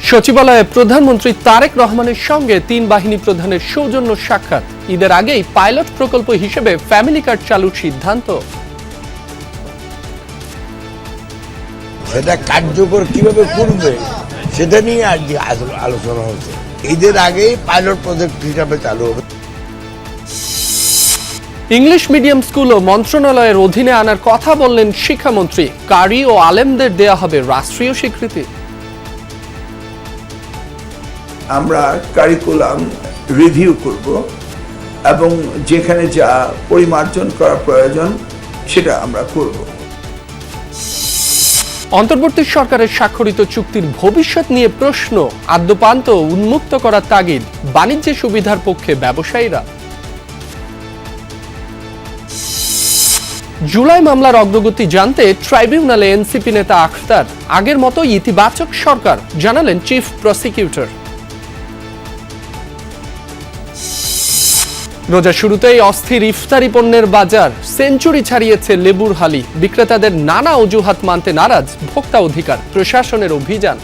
সচিবালয়ে প্রধানমন্ত্রী তারেক রহমানের সঙ্গে তিন বাহিনী প্রধানের সৌজন্য সাক্ষাৎ। ঈদের আগেই পাইলট প্রকল্প হিসেবে ফ্যামিলি কার্ড চালুর সিদ্ধান্ত। সেটা কার্যকর কিভাবে করবে সেটা নিয়ে আজকে আলোচনা হচ্ছে। ঈদের আগেই পাইলট প্রজেক্ট হিসাবে চালু হবে। ইংলিশ মিডিয়াম স্কুলও মন্ত্রণালয়ের অধীনে আনার কথা বললেন শিক্ষামন্ত্রী। কারি ও আলেমদের দেয়া হবে রাষ্ট্রীয় স্বীকৃতি। আমরা কারিকুলাম রিভিউ করব এবং যেখানে যা পরিমার্জন করা প্রয়োজন সেটা আমরা করব। অন্তর্বর্তী সরকারের স্বাক্ষরিত চুক্তির ভবিষ্যৎ নিয়ে প্রশ্ন, আদ্যপান্ত উন্মুক্ত করার তাগিদ বাণিজ্যের সুবিধার পক্ষে ব্যবসায়ীরা। জুলাই মামলার অগ্রগতি জানতে ট্রাইব্যুনালে এনসিপি নেতা আখতার। আগের মতো ইতিবাচক সরকার, জানালেন চিফ প্রসিকিউটর। রোজার শুরুতেই অস্থির ইফতারি পণ্যের বাজার। সেঞ্চুরি ছাড়িয়েছে লেবুর হালি। বিক্রেতাদের নানা অজুহাত মানতে নারাজ ভোক্তা অধিকার প্রশাসনের অভিযান।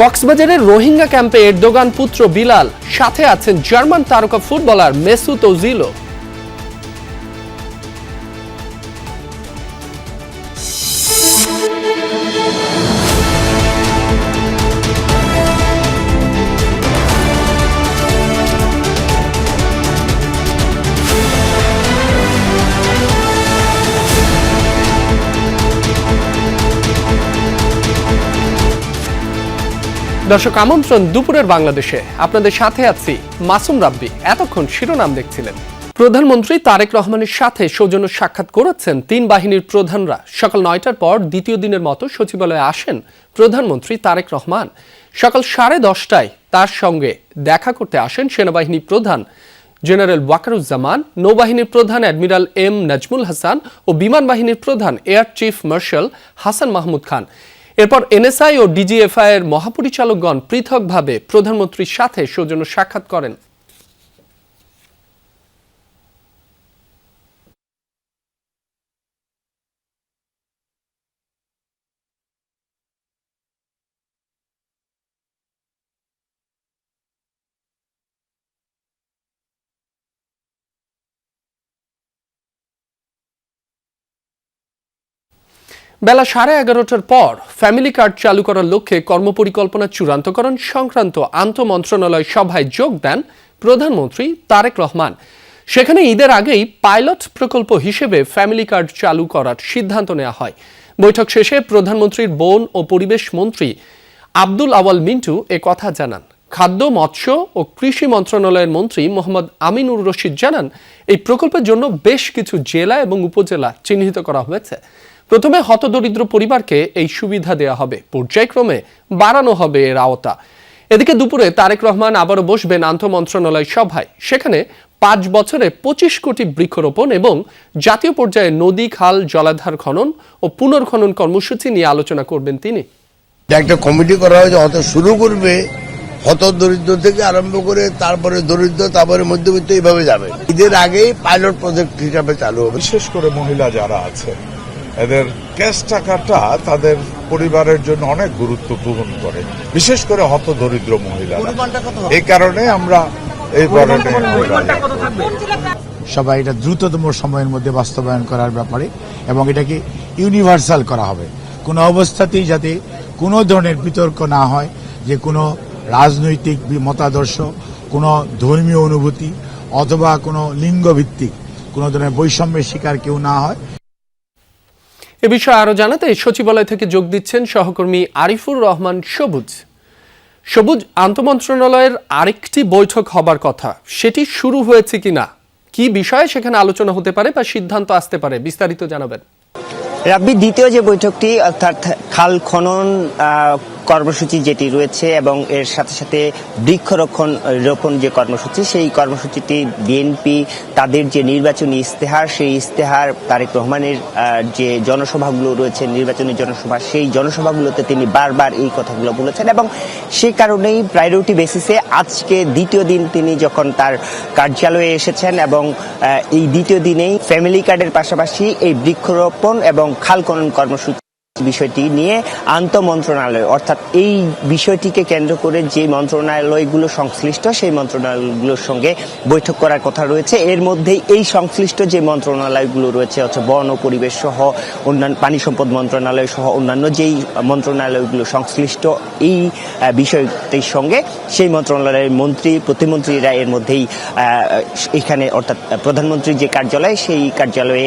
কক্সবাজারের রোহিঙ্গা ক্যাম্পে এরদোগান পুত্র বিলাল, সাথে আছেন জার্মান তারকা ফুটবলার মেসুত ওজিলও। দর্শক, আমন্ত্রণ দুপুরের বাংলাদেশে। আপনাদের সাথে আছি মাসুম রাব্বি। এতক্ষণ শিরোনাম দেখছিলেন। প্রধানমন্ত্রী তারেক রহমানের সাথে সৌজন্য সাক্ষাৎ করেছেন তিন বাহিনীর প্রধানরা। সকাল 9টার পর দ্বিতীয় দিনের মতো সচিবালয়ে আসেন প্রধানমন্ত্রী তারেক রহমান। সকাল 10:30টায় তার সঙ্গে দেখা করতে আসেন সেনাবাহিনী প্রধান জেনারেল ওয়াকারুজ্জামান, নৌবাহিনীর প্রধান অ্যাডমিরাল এম নাজমুল হাসান ও বিমান বাহিনীর প্রধান air chief marshal Hasan Mahmud Khan. এরপর এনএসআই ও ডিজিএফআই এর মহাপরিচালকগণ পৃথকভাবে প্রধানমন্ত্রীর সাথে সৌজন্য সাক্ষাৎ করেন। বেলা 11:30টার পর ফ্যামিলি কার্ড চালু করার লক্ষ্যে কর্মপরিকল্পনা চূড়ান্তকরণ সংক্রান্ত আন্তঃমন্ত্রণালয় সভায় যোগ দেন প্রধানমন্ত্রী তারেক রহমান। সেখানে ঈদের আগেই পাইলট প্রকল্প হিসেবে ফ্যামিলি কার্ড চালু করার সিদ্ধান্ত নেওয়া হয়। বৈঠক শেষে প্রধানমন্ত্রীর বন ও পরিবেশ মন্ত্রী আব্দুল আওয়াল মিন্টু এ কথা জানান। খাদ্য, মৎস্য ও কৃষি মন্ত্রণালয়ের মন্ত্রী মোহাম্মদ আমিনুর রশিদ জানান, এই প্রকল্পের জন্য বেশ কিছু জেলা এবং উপজেলা চিহ্নিত করা হয়েছে। প্রথমে হতদরিদ্র পরিবারকে এই সুবিধা দেওয়া হবে, পর্যায়ক্রমে বাড়ানো হবে এর আওতা। এদিকে দুপুরে তারেক রহমান আবারও বসবেন আন্তঃমন্ত্রণালয় সভায়। সেখানে 5 বছরে 25 কোটি বৃক্ষরোপণ এবং জাতীয় পর্যায়ে নদী, খাল, জলাধার খনন ও পুনর্খনন কর্মসূচি নিয়ে আলোচনা করবেন তিনি। একটা কমিটি করা হয়েছে, হয়তো শুরু করবে হত দরিদ্র থেকে আরম্ভ করে তারপরে দরিদ্র, তারপরে মধ্যবিত্ত, এইভাবে যাবে। ঈদের আগেই পাইলট প্রজেক্ট হিসাবে চালু হবে। বিশেষ করে মহিলা যারা আছে, এদের ক্যাশ টাকাটা তাদের পরিবারের জন্য অনেক গুরুত্ব বহন করে, বিশেষ করে হত দরিদ্র মহিলারা। এই কারণে আমরা এই ধরনের সবাই এটা দ্রুততম সময়ের মধ্যে বাস্তবায়ন করার ব্যাপারে, এবং এটাকে ইউনিভার্সাল করা হবে। কোনো অবস্থাতেই যাতে কোনো ধরনের বিতর্ক না হয়, যে কোনো রাজনৈতিক মতাদর্শ, কোনো ধর্মীয় অনুভূতি অথবা কোনো লিঙ্গভিত্তিক কোনো ধরনের বৈষম্যের শিকার কেউ না হয়। এ বিষয়ে আরো জানাতে সচিবালয় থেকে যোগ দিচ্ছেন সহকর্মী আরিফুর রহমান সবুজ। সবুজ, আন্তঃমন্ত্রণালয়ের আরেকটি বৈঠক হবার কথা, সেটি শুরু হয়েছে কিনা, কি বিষয়ে সেখানে আলোচনা হতে পারে বা সিদ্ধান্ত আসতে পারে, বিস্তারিত জানাবেন। রাব্বি, দ্বিতীয় যে বৈঠকটি অর্থাৎ খাল খনন কর্মসূচি যেটি রয়েছে এবং এর সাথে সাথে বৃক্ষরোপণ যে কর্মসূচি, সেই কর্মসূচিটি বিএনপি তাদের যে নির্বাচনী ইস্তেহার, সেই ইস্তেহার তারেক রহমানের যে জনসভাগুলো রয়েছে, নির্বাচনী জনসভা, সেই জনসভাগুলোতে তিনি বারবার এই কথাগুলো বলেছেন এবং সেই কারণেই প্রায়োরিটি বেসিসে আজকে দ্বিতীয় দিন তিনি যখন তার কার্যালয়ে এসেছেন এবং এই দ্বিতীয় দিনেই ফ্যামিলি কার্ডের পাশাপাশি এই বৃক্ষরোপণ এবং খাল খনন কর্মসূচি বিষয়টি নিয়ে আন্তঃমন্ত্রণালয় অর্থাৎ এই বিষয়টিকে কেন্দ্র করে যে মন্ত্রণালয়গুলো সংশ্লিষ্ট সেই মন্ত্রণালয়গুলোর সঙ্গে বৈঠক করার কথা রয়েছে। এর মধ্যেই এই সংশ্লিষ্ট যে মন্ত্রণালয়গুলো রয়েছে হচ্ছে বন ও পরিবেশ সহ অন্যান্য পানি সম্পদ মন্ত্রণালয় সহ অন্যান্য যেই মন্ত্রণালয়গুলো সংশ্লিষ্ট এই বিষয়টির সঙ্গে সেই মন্ত্রণালয়ের মন্ত্রী প্রতিমন্ত্রীরা এর মধ্যেই এখানে অর্থাৎ প্রধানমন্ত্রীর যে কার্যালয় সেই কার্যালয়ে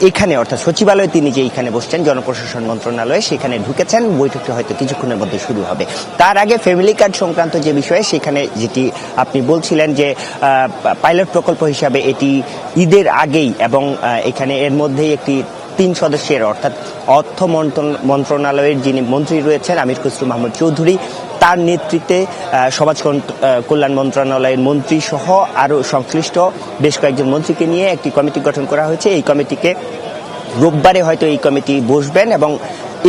এখানে অর্থাৎ সচিবালয়ে তিনি যে এখানে বসছেন জনপ্রশাসন মন্ত্রণালয়ে সেখানে ঢুকেছেন। বৈঠকটি হয়তো কিছুক্ষণের মধ্যে শুরু হবে। তার আগে ফ্যামিলি কার্ড সংক্রান্ত যে বিষয়ে সেখানে যেটি আপনি বলছিলেন যে পাইলট প্রকল্প হিসাবে এটি ঈদের আগেই এবং এখানে এর মধ্যেই একটি 3 সদস্যের অর্থাৎ অর্থ মন্ত্রণালয়ের যিনি মন্ত্রী রয়েছেন আমির খসরু মাহমুদ চৌধুরী তার নেতৃত্বে সমাজ কল্যাণ মন্ত্রণালয়ের মন্ত্রী সহ আরও সংশ্লিষ্ট বেশ কয়েকজন মন্ত্রীকে নিয়ে একটি কমিটি গঠন করা হয়েছে। এই কমিটিকে রোববারে হয়তো এই কমিটি বসবেন এবং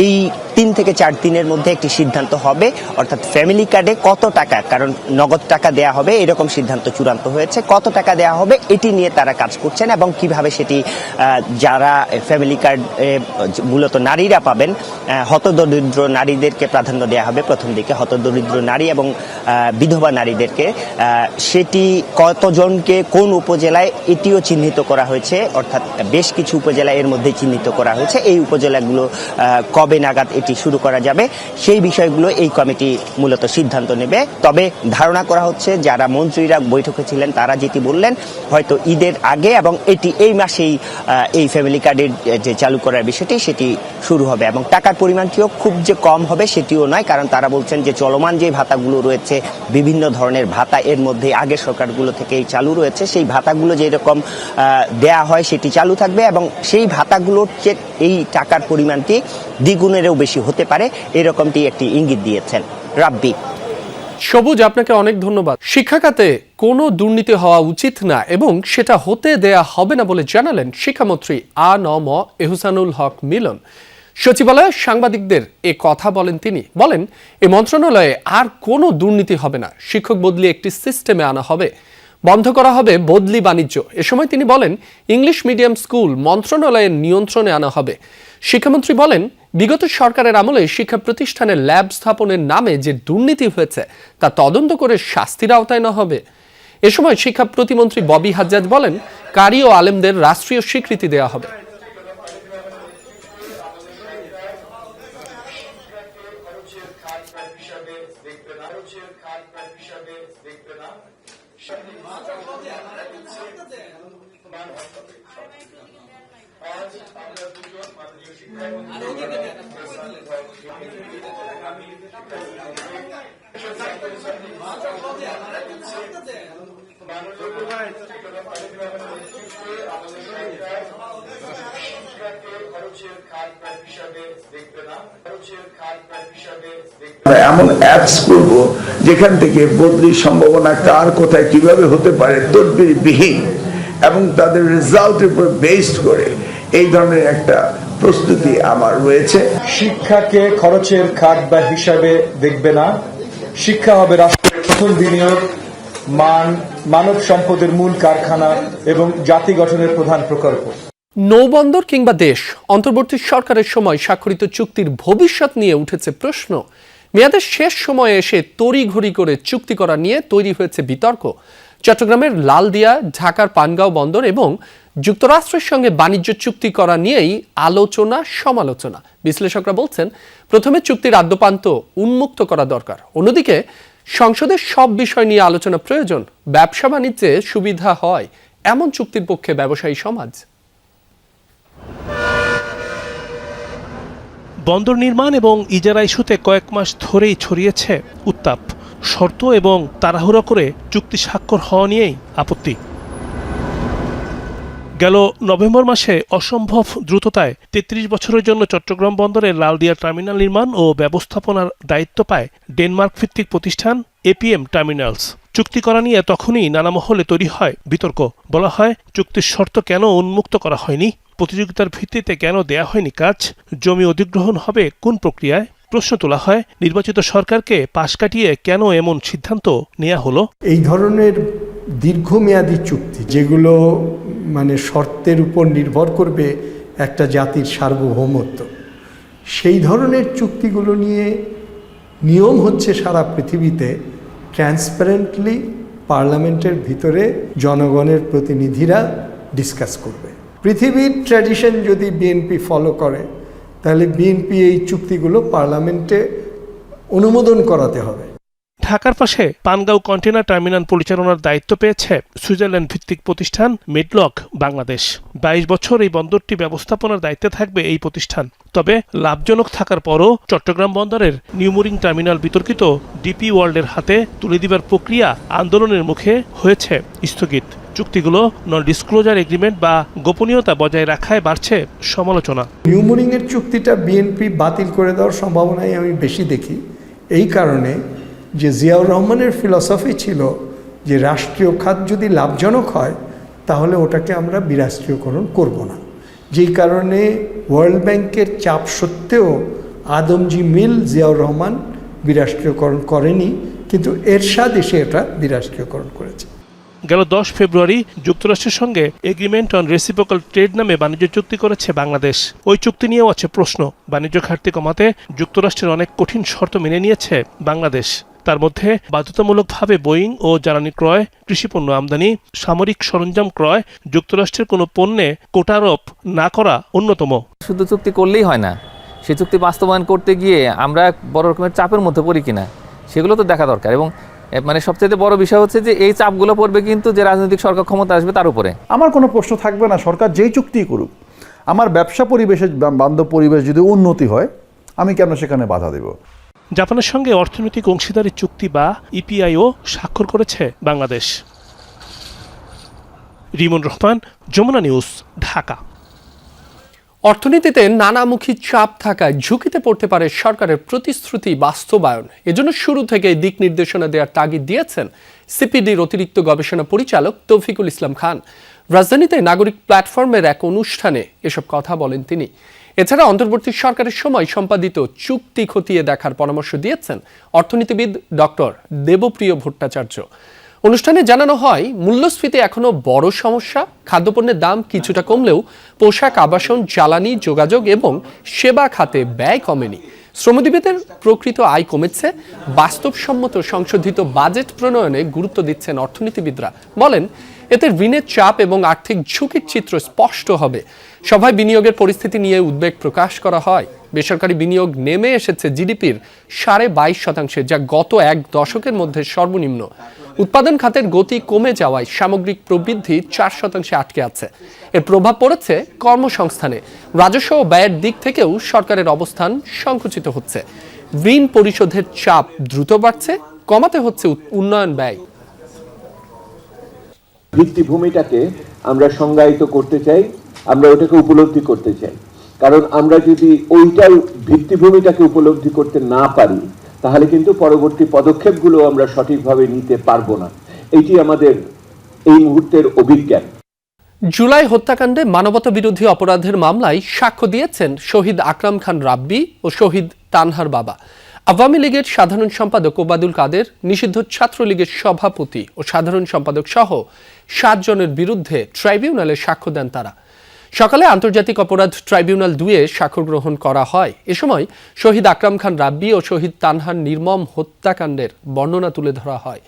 এই 3 থেকে 4 দিনের মধ্যে একটি সিদ্ধান্ত হবে অর্থাৎ ফ্যামিলি কার্ডে কত টাকা, কারণ নগদ টাকা দেয়া হবে এরকম সিদ্ধান্ত চূড়ান্ত হয়েছে, কত টাকা দেয়া হবে এটি নিয়ে তারা কাজ করছেন এবং কিভাবে সেটি যারা ফ্যামিলি কার্ড মূলত নারীরা পাবেন হতদরিদ্র নারীদেরকে প্রাধান্য দেওয়া হবে প্রথম দিকে, হতদরিদ্র নারী এবং বিধবা নারীদেরকে, সেটি কতজনকে কোন উপজেলায় এটিও চিহ্নিত করা হয়েছে অর্থাৎ বেশ কিছু উপজেলা এর মধ্যে চিহ্নিত করা হয়েছে। এই উপজেলাগুলো কবে নাগাদ এটি শুরু করা যাবে সেই বিষয়গুলো এই কমিটি মূলত সিদ্ধান্ত নেবে। তবে ধারণা করা হচ্ছে যারা মন্ত্রীরা বৈঠকে ছিলেন তারা যেটি বললেন হয়তো ঈদের আগে এবং এটি এই মাসেই এই ফ্যামিলি কার্ডের যে চালু করার বিষয়টি সেটি শুরু হবে এবং টাকার পরিমাণটিও খুব যে কম হবে সেটিও নয়, কারণ তারা বলছেন যে চলমান যে ভাতাগুলো রয়েছে বিভিন্ন ধরনের ভাতা এর মধ্যে আগের সরকারগুলো থেকেই চালু রয়েছে, সেই ভাতাগুলো যেরকম দেয়া হয় সেটি চালু থাকবে এবং সেই ভাতাগুলোর যে এই টাকার পরিমাণটি দ্বিগুণেরও বেশি হতে পারে এরকমটি একটি ইঙ্গিত দিয়েছেন। রাব্বি। সবুজ, আপনাকে অনেক ধন্যবাদ। শিক্ষা খাতে কোনো দুর্নীতি হওয়া উচিত না এবং সেটা হতে দেয়া হবে না বলে জানালেন শিক্ষামন্ত্রী আ.ন.ম এহসানুল হক মিলন। সচিবালয়ে সাংবাদিকদের এ কথা বলেন তিনি। বলেন, এ মন্ত্রণালয়ে আর কোনো দুর্নীতি হবে না, শিক্ষক বদলি একটি সিস্টেমে আনা হবে, বন্ধ করা হবে বদলি বাণিজ্য। এ সময় তিনি বলেন, ইংলিশ মিডিয়াম স্কুল মন্ত্রণালয়ের নিয়ন্ত্রণে আনা হবে। শিক্ষামন্ত্রী বলেন, বিগত সরকারের আমলে শিক্ষা প্রতিষ্ঠানের ল্যাব স্থাপনের নামে যে দুর্নীতি হয়েছে তা তদন্ত করে শাস্তির আওতায় নেওয়া হবে। এ সময় শিক্ষা প্রতিমন্ত্রী ববি হাজ্জাজ বলেন, কারি ও আলেমদের রাষ্ট্রীয় স্বীকৃতি দেওয়া হবে। এমন অ্যাপস করব যেখান থেকে বদলির সম্ভাবনা কার কোথায় কিভাবে হতে পারে তদবিরবিহীন এবং তাদের রেজাল্টের উপর বেসড করে এই ধরনের একটা প্রস্তুতি আমার রয়েছে। শিক্ষাকে খরচের খাত বা হিসাবে দেখবে না, শিক্ষা হবে রাষ্ট্রের প্রথম বিনিয়োগ, মানব সম্পদের মূল কারখানা এবং জাতি গঠনের প্রধান প্রকল্প। নৌবন্দর কিংবা দেশ, অন্তর্বর্তী সরকারের সময় স্বাক্ষরিত চুক্তির ভবিষ্যৎ নিয়ে উঠেছে প্রশ্ন। মেয়াদের শেষ সময়ে এসে তড়িঘড়ি করে চুক্তি করা নিয়ে তৈরি হয়েছে বিতর্ক। চট্টগ্রামের লালদিয়া, ঢাকার পানগাঁও বন্দর এবং যুক্তরাষ্ট্রের সঙ্গে বাণিজ্য চুক্তি করা নিয়েই আলোচনা সমালোচনা। বিশ্লেষকরা বলছেন, প্রথমে চুক্তির আদ্যপান্ত উন্মুক্ত করা দরকার, অন্যদিকে সংসদের সব বিষয় নিয়ে আলোচনা প্রয়োজন। ব্যবসা বাণিজ্যে সুবিধা হয় এমন চুক্তির পক্ষে ব্যবসায়ী সমাজ। বন্দর নির্মাণ এবং ইজারা ইস্যুতে কয়েক মাস ধরেই ছড়িয়েছে উত্তাপ। শর্ত এবং তাড়াহুড়ো করে চুক্তি স্বাক্ষর হওয়া নিয়েই আপত্তি। গেল নভেম্বর মাসে অসম্ভব দ্রুততায় ৩৩ বছরের জন্য চট্টগ্রাম বন্দরের লালদিয়া টার্মিনাল নির্মাণ ও ব্যবস্থাপনার দায়িত্ব পায় ডেনমার্ক ভিত্তিক প্রতিষ্ঠান এপিএম টার্মিনালস। চুক্তি করা নিয়ে তখনই নানা মহলে তৈরি হয় বিতর্ক। বলা হয়, চুক্তির শর্ত কেন উন্মুক্ত করা হয়নি, প্রতিযোগিতার ভিত্তিতে কেন দেয়া হয়নি কাজ, জমি অধিগ্রহণ হবে কোন প্রক্রিয়ায়। প্রশ্ন তোলা হয়, নির্বাচিত সরকারকে পাশ কাটিয়ে কেন এমন সিদ্ধান্ত নেওয়া হলো। এই ধরনের দীর্ঘমেয়াদী চুক্তি যেগুলো শর্তের উপর নির্ভর করবে একটা জাতির সার্বভৌমত্ব, সেই ধরনের চুক্তিগুলো নিয়ে নিয়ম হচ্ছে সারা পৃথিবীতে ট্রান্সপারেন্টলি পার্লামেন্টের ভিতরে জনগণের প্রতিনিধিরা ডিসকাস করবে। পৃথিবীর ট্র্যাডিশন যদি বিএনপি ফলো করে তাহলে বিএনপি এই চুক্তিগুলো পার্লামেন্টে অনুমোদন করাতে হবে। ঢাকার পাশে পানগাঁও কন্টেনার টার্মিনাল পরিচালনার দায়িত্ব পেয়েছে সুইজারল্যান্ড ভিত্তিক প্রতিষ্ঠান মেডলক বাংলাদেশ। 22 বছর এই বন্দরটি ব্যবস্থাপনার দায়িত্বে থাকবে এই প্রতিষ্ঠান। তবে লাভজনক থাকার পরও চট্টগ্রাম বন্দরের নিউমোরিং টার্মিনাল বিতর্কিত ডিপি ওয়ার্ল্ডের হাতে তুলে দিবার প্রক্রিয়া আন্দোলনের মুখে হয়েছে স্থগিত। চুক্তিগুলো নন ডিসক্লোজার এগ্রিমেন্ট বা গোপনীয়তা বজায় রাখায় বাড়ছে সমালোচনা। নিউমোরিংয়ের চুক্তিটা বিএনপি বাতিল করে দেওয়ার সম্ভাবনাই আমি বেশি দেখি, এই কারণে যে জিয়াউর রহমানের ফিলসফি ছিল যে রাষ্ট্রীয় খাত যদি লাভজনক হয় তাহলে ওটাকে আমরা বিরাষ্ট্রীয়করণ করব না। যেই কারণে ওয়ার্ল্ড ব্যাংকের চাপ সত্ত্বেও আদমজি মিল জিয়াউর রহমান বিরাষ্ট্রীয়করণ করেনি, কিন্তু এরশাদ এসে এটা বিরাষ্ট্রীয়করণ করেছে। গেল 10 ফেব্রুয়ারি যুক্তরাষ্ট্রের সঙ্গে এগ্রিমেন্ট অন রেসিপ্রোকাল ট্রেড নামে বাণিজ্য চুক্তি করেছে বাংলাদেশ। ওই চুক্তি নিয়েও আছে প্রশ্ন। বাণিজ্য ঘাটতি কমাতে যুক্তরাষ্ট্রের অনেক কঠিন শর্ত মেনে নিয়েছে বাংলাদেশ। তার মধ্যে বাধ্যতামূলকভাবে বোয়িং ও জ্বালানি ক্রয়, কৃষিপণ্য আমদানি, সামরিক সরঞ্জাম ক্রয়, যুক্তরাষ্ট্রের কোনো পণ্যে কোটারোপ না করা অন্যতম। শুধু চুক্তি করলেই হয় না, সেই চুক্তি বাস্তবায়ন করতে গিয়ে আমরা বড় রকমের চাপের মধ্যে পড়ি কিনা সেগুলো তো দেখা দরকার। এবং মানে সবচেয়ে বড় বিষয় হচ্ছে যে এই চাপগুলো পড়বে কিন্তু যে রাজনৈতিক সরকার ক্ষমতা আসবে তার উপরে। আমার কোনো প্রশ্ন থাকবে না, সরকার যেই চুক্তি করুক, আমার ব্যবসা পরিবেশের বান্ধব পরিবেশ যদি উন্নতি হয় আমি কেন সেখানে বাধা দেব। জাপানের সঙ্গে অর্থনৈতিক অংশীদারি চুক্তি বা ইপিআইও স্বাক্ষর করেছে বাংলাদেশ। রিমন রহমান, যমুনা নিউজ, ঢাকা। অর্থনীতিতে নানামুখী চাপ থাকায় ঝুঁকিতে পড়তে পারে সরকারের প্রতিশ্রুতি বাস্তবায়ন। এজন্য শুরু থেকে দিক নির্দেশনা দেওয়ার তাগিদ দিয়েছেন সিপিডির অতিরিক্ত গবেষণা পরিচালক তৌফিকুল ইসলাম খান। রাজধানীতে নাগরিক প্ল্যাটফর্মের এক অনুষ্ঠানে এসব কথা বলেন তিনি। এছাড়া অন্তর্বর্তী সরকারের সময় সম্পাদিত চুক্তি খতিয়ে দেখার পরামর্শ দিয়েছেন অর্থনীতিবিদ ডক্টর দেবপ্রিয় ভট্টাচার্য। অনুষ্ঠানে জানানো হয়, মূল্যস্ফীতি এখনো বড় সমস্যা। খাদ্যপণ্যের দাম কিছুটা কমলেও পোশাক, আবাসন, জ্বালানি, যোগাযোগ এবং সেবা খাতে ব্যয় কমেনি। শ্রমজীবীদের প্রকৃত আয় কমেছে। বাস্তবসম্মত সংশোধিত বাজেট প্রণয়নে গুরুত্ব দিচ্ছেন অর্থনীতিবিদরা। বলেন, এতে ঋণের চাপ এবং আর্থিক ঝুঁকির চিত্র স্পষ্ট হবে। সভায় বিনিয়োগের পরিস্থিতি নিয়ে উদ্বেগ প্রকাশ করা হয়। বেসরকারি বিনিয়োগ নেমে এসেছে জিডিপির 22.5%, যা গত এক দশকের মধ্যে সর্বনিম্ন। উৎপাদন খাতের গতি কমে যাওয়ায় সামগ্রিক প্রবৃদ্ধি 4% আটকে আছে। এর প্রভাব পড়েছে কর্মসংস্থানে। রাজস্ব ও ব্যয়ের দিক থেকেও সরকারের অবস্থান সংকুচিত হচ্ছে। ঋণ পরিশোধের চাপ দ্রুত বাড়ছে, কমাতে হচ্ছে উন্নয়ন ব্যয়। ভিত্তিভূমিটাকে আমরা সংজ্ঞায়িত করতে চাই, আমরা ওটাকে উপলব্ধি করতে চাই। কারণ আমরা যদি ওইটার ভিত্তিভূমিটাকে উপলব্ধি করতে না পারি তাহলে কিন্তু পরবর্তী পদক্ষেপগুলো আমরা সঠিকভাবে নিতে পারবো না। এটি আমাদের এই মুহূর্তের অভিজ্ঞতা। জুলাই হত্যাকাণ্ডে মানবতা বিরোধী অপরাধের মামলায় সাক্ষ্য দিয়েছেন শহীদ আকরাম খান রাব্বি ও শহীদ তানহার বাবা। আওয়ামী লীগের সাধারণ সম্পাদক ওবায়দুল কাদের, নিষিদ্ধ ছাত্রলীগের সভাপতি ও সাধারণ সম্পাদক সহ 7 জনের বিরুদ্ধে ট্রাইব্যুনালে সাক্ষ্য দেন তারা। সকালে আন্তর্জাতিক অপরাধ ট্রাইব্যুনাল 2-এ সাক্ষ্য গ্রহণ করা হয়। এ সময় শহীদ আকরাম খান রাব্বি ও শহীদ তানহার নির্মম হত্যাকাণ্ডের বর্ণনা তুলে ধরা হয়।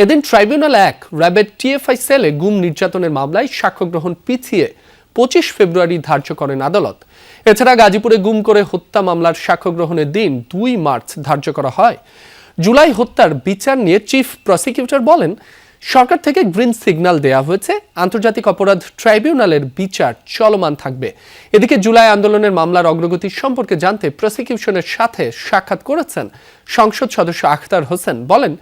এদিন ট্রাইব্যুনাল 1 র্যাবের টিএফআই সেলে গুম নির্যাতনের মামলায় সাক্ষ্য গ্রহণ পিছিয়ে 25 ফেব্রুয়ারি ধার্য করেন আদালত। এছাড়া গাজীপুরে গুম করে হত্যা মামলার সাক্ষ্য গ্রহণের দিন 2 মার্চ ধার্য করা হয়। জুলাই হত্যার বিচার নিয়ে চিফ প্রসিকিউটর বলেন, সরকার থেকে গ্রিন সিগন্যাল দেয়া হয়েছে, আন্তর্জাতিক অপরাধ ট্রাইব্যুনালের বিচার চলমান থাকবে। এদিকে জুলাই আন্দোলনের মামলার অগ্রগতি সম্পর্কে জানতে প্রসিকিউশনের সাথে সাক্ষাৎ করেছেন সংসদ সদস্য আখতার হোসেন। বলেন,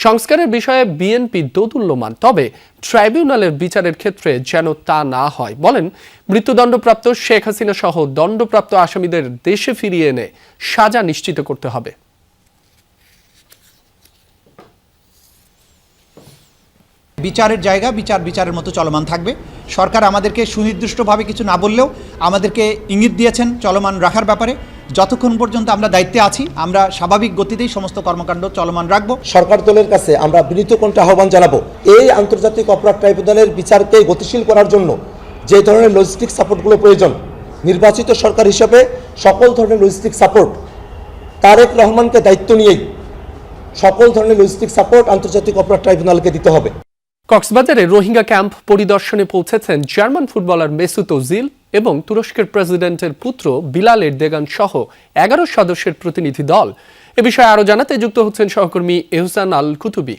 সংস্কারের বিষয়ে বিএনপি দোদুল্যমান, তবে ট্রাইব্যুনালের বিচারের ক্ষেত্রে যেন তা না হয়। বলেন, মৃত্যুদণ্ডপ্রাপ্ত শেখ হাসিনা সহ দণ্ডপ্রাপ্ত আসামিদের দেশে ফিরিয়ে এনে সাজা নিশ্চিত করতে হবে। বিচারের জায়গা বিচারের মতো চলমান থাকবে। সরকার আমাদেরকে সুনির্দিষ্টভাবে কিছু না বললেও আমাদেরকে ইঙ্গিত দিয়েছেন চলমান রাখার ব্যাপারে। যতক্ষণ পর্যন্ত আমরা দায়িত্বে আছি আমরা স্বাভাবিক গতিতেই সমস্ত কর্মকাণ্ড চলমান রাখবো। সরকার দলের কাছে আমরা বিনীত কণ্ঠে আহ্বান জানাবো, এই আন্তর্জাতিক অপরাধ ট্রাইব্যুনালের বিচারকে গতিশীল করার জন্য যে ধরনের লজিস্টিক সাপোর্টগুলো প্রয়োজন নির্বাচিত সরকার হিসাবে সকল ধরনের লজিস্টিক সাপোর্ট তারেক রহমানকে দায়িত্ব নিয়েই সকল ধরনের লজিস্টিক সাপোর্ট আন্তর্জাতিক অপরাধ ট্রাইব্যুনালকে দিতে হবে। কক্সবাজারে রোহিঙ্গা ক্যাম্প পরিদর্শনে পৌঁছেছেন জার্মান ফুটবলার মেসুত ওজিল এবং তুরস্কের প্রেসিডেন্টের পুত্র বিলাল এরদোগান সহ 11 সদস্যের প্রতিনিধি দল। এ বিষয়ে আরো জানাতে যুক্ত হচ্ছেন সহকর্মী এহসান আল কুতুবি।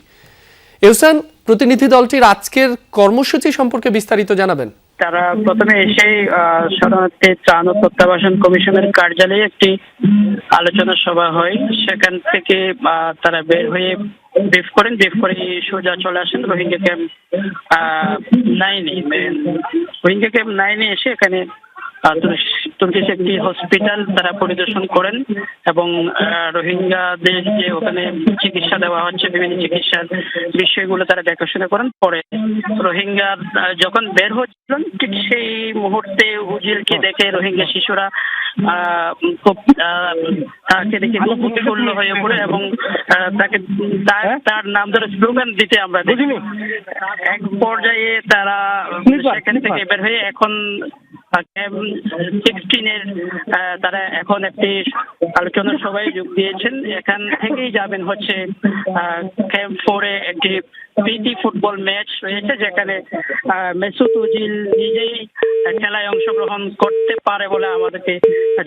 এহসান, প্রতিনিধি দলটির আজকের কর্মসূচি সম্পর্কে বিস্তারিত জানাবেন। তারা প্রথমে এসেই শরণার্থী ত্রাণ ও প্রত্যাবাসন কমিশনের কার্যালয়ে একটি আলোচনা সভা হয়। সেখান থেকে তারা বের হয়ে ব্রিফ করে সোজা চলে আসেন রোহিঙ্গা ক্যাম্প 9 এসে এখানে তুর্কিশ একটি হসপিটাল তারা পরিদর্শন করেন এবং রোহিঙ্গাদের যে ওখানে চিকিৎসা দেওয়া হচ্ছে বিভিন্ন চিকিৎসার বিষয়গুলো তারা দেখাশোনা করেন। পরে রোহিঙ্গার যখন বের হচ্ছিলেন ঠিক সেই মুহূর্তে উজিলকে দেখে রোহিঙ্গা শিশুরা খুব তাকে দেখে খুব উৎফুল্ল হয়ে পড়ে এবং তাকে তার নাম ধরে স্লোগান দিতে আমরা দেখি। এক পর্যায়ে তারা সেখান থেকে বের হয়ে এখন ক্যাম্প 16-এর তারা এখন একটি আলোচনা সভায় যোগ দিয়েছেন। এখান থেকেই যাবেন হচ্ছে ক্যাম্প 4-এ একটি প্রীতি ফুটবল ম্যাচ রয়েছে, যেখানে মেসুত ওজিল নিজেই খেলায় অংশগ্রহণ করতে পারে বলে আমাদেরকে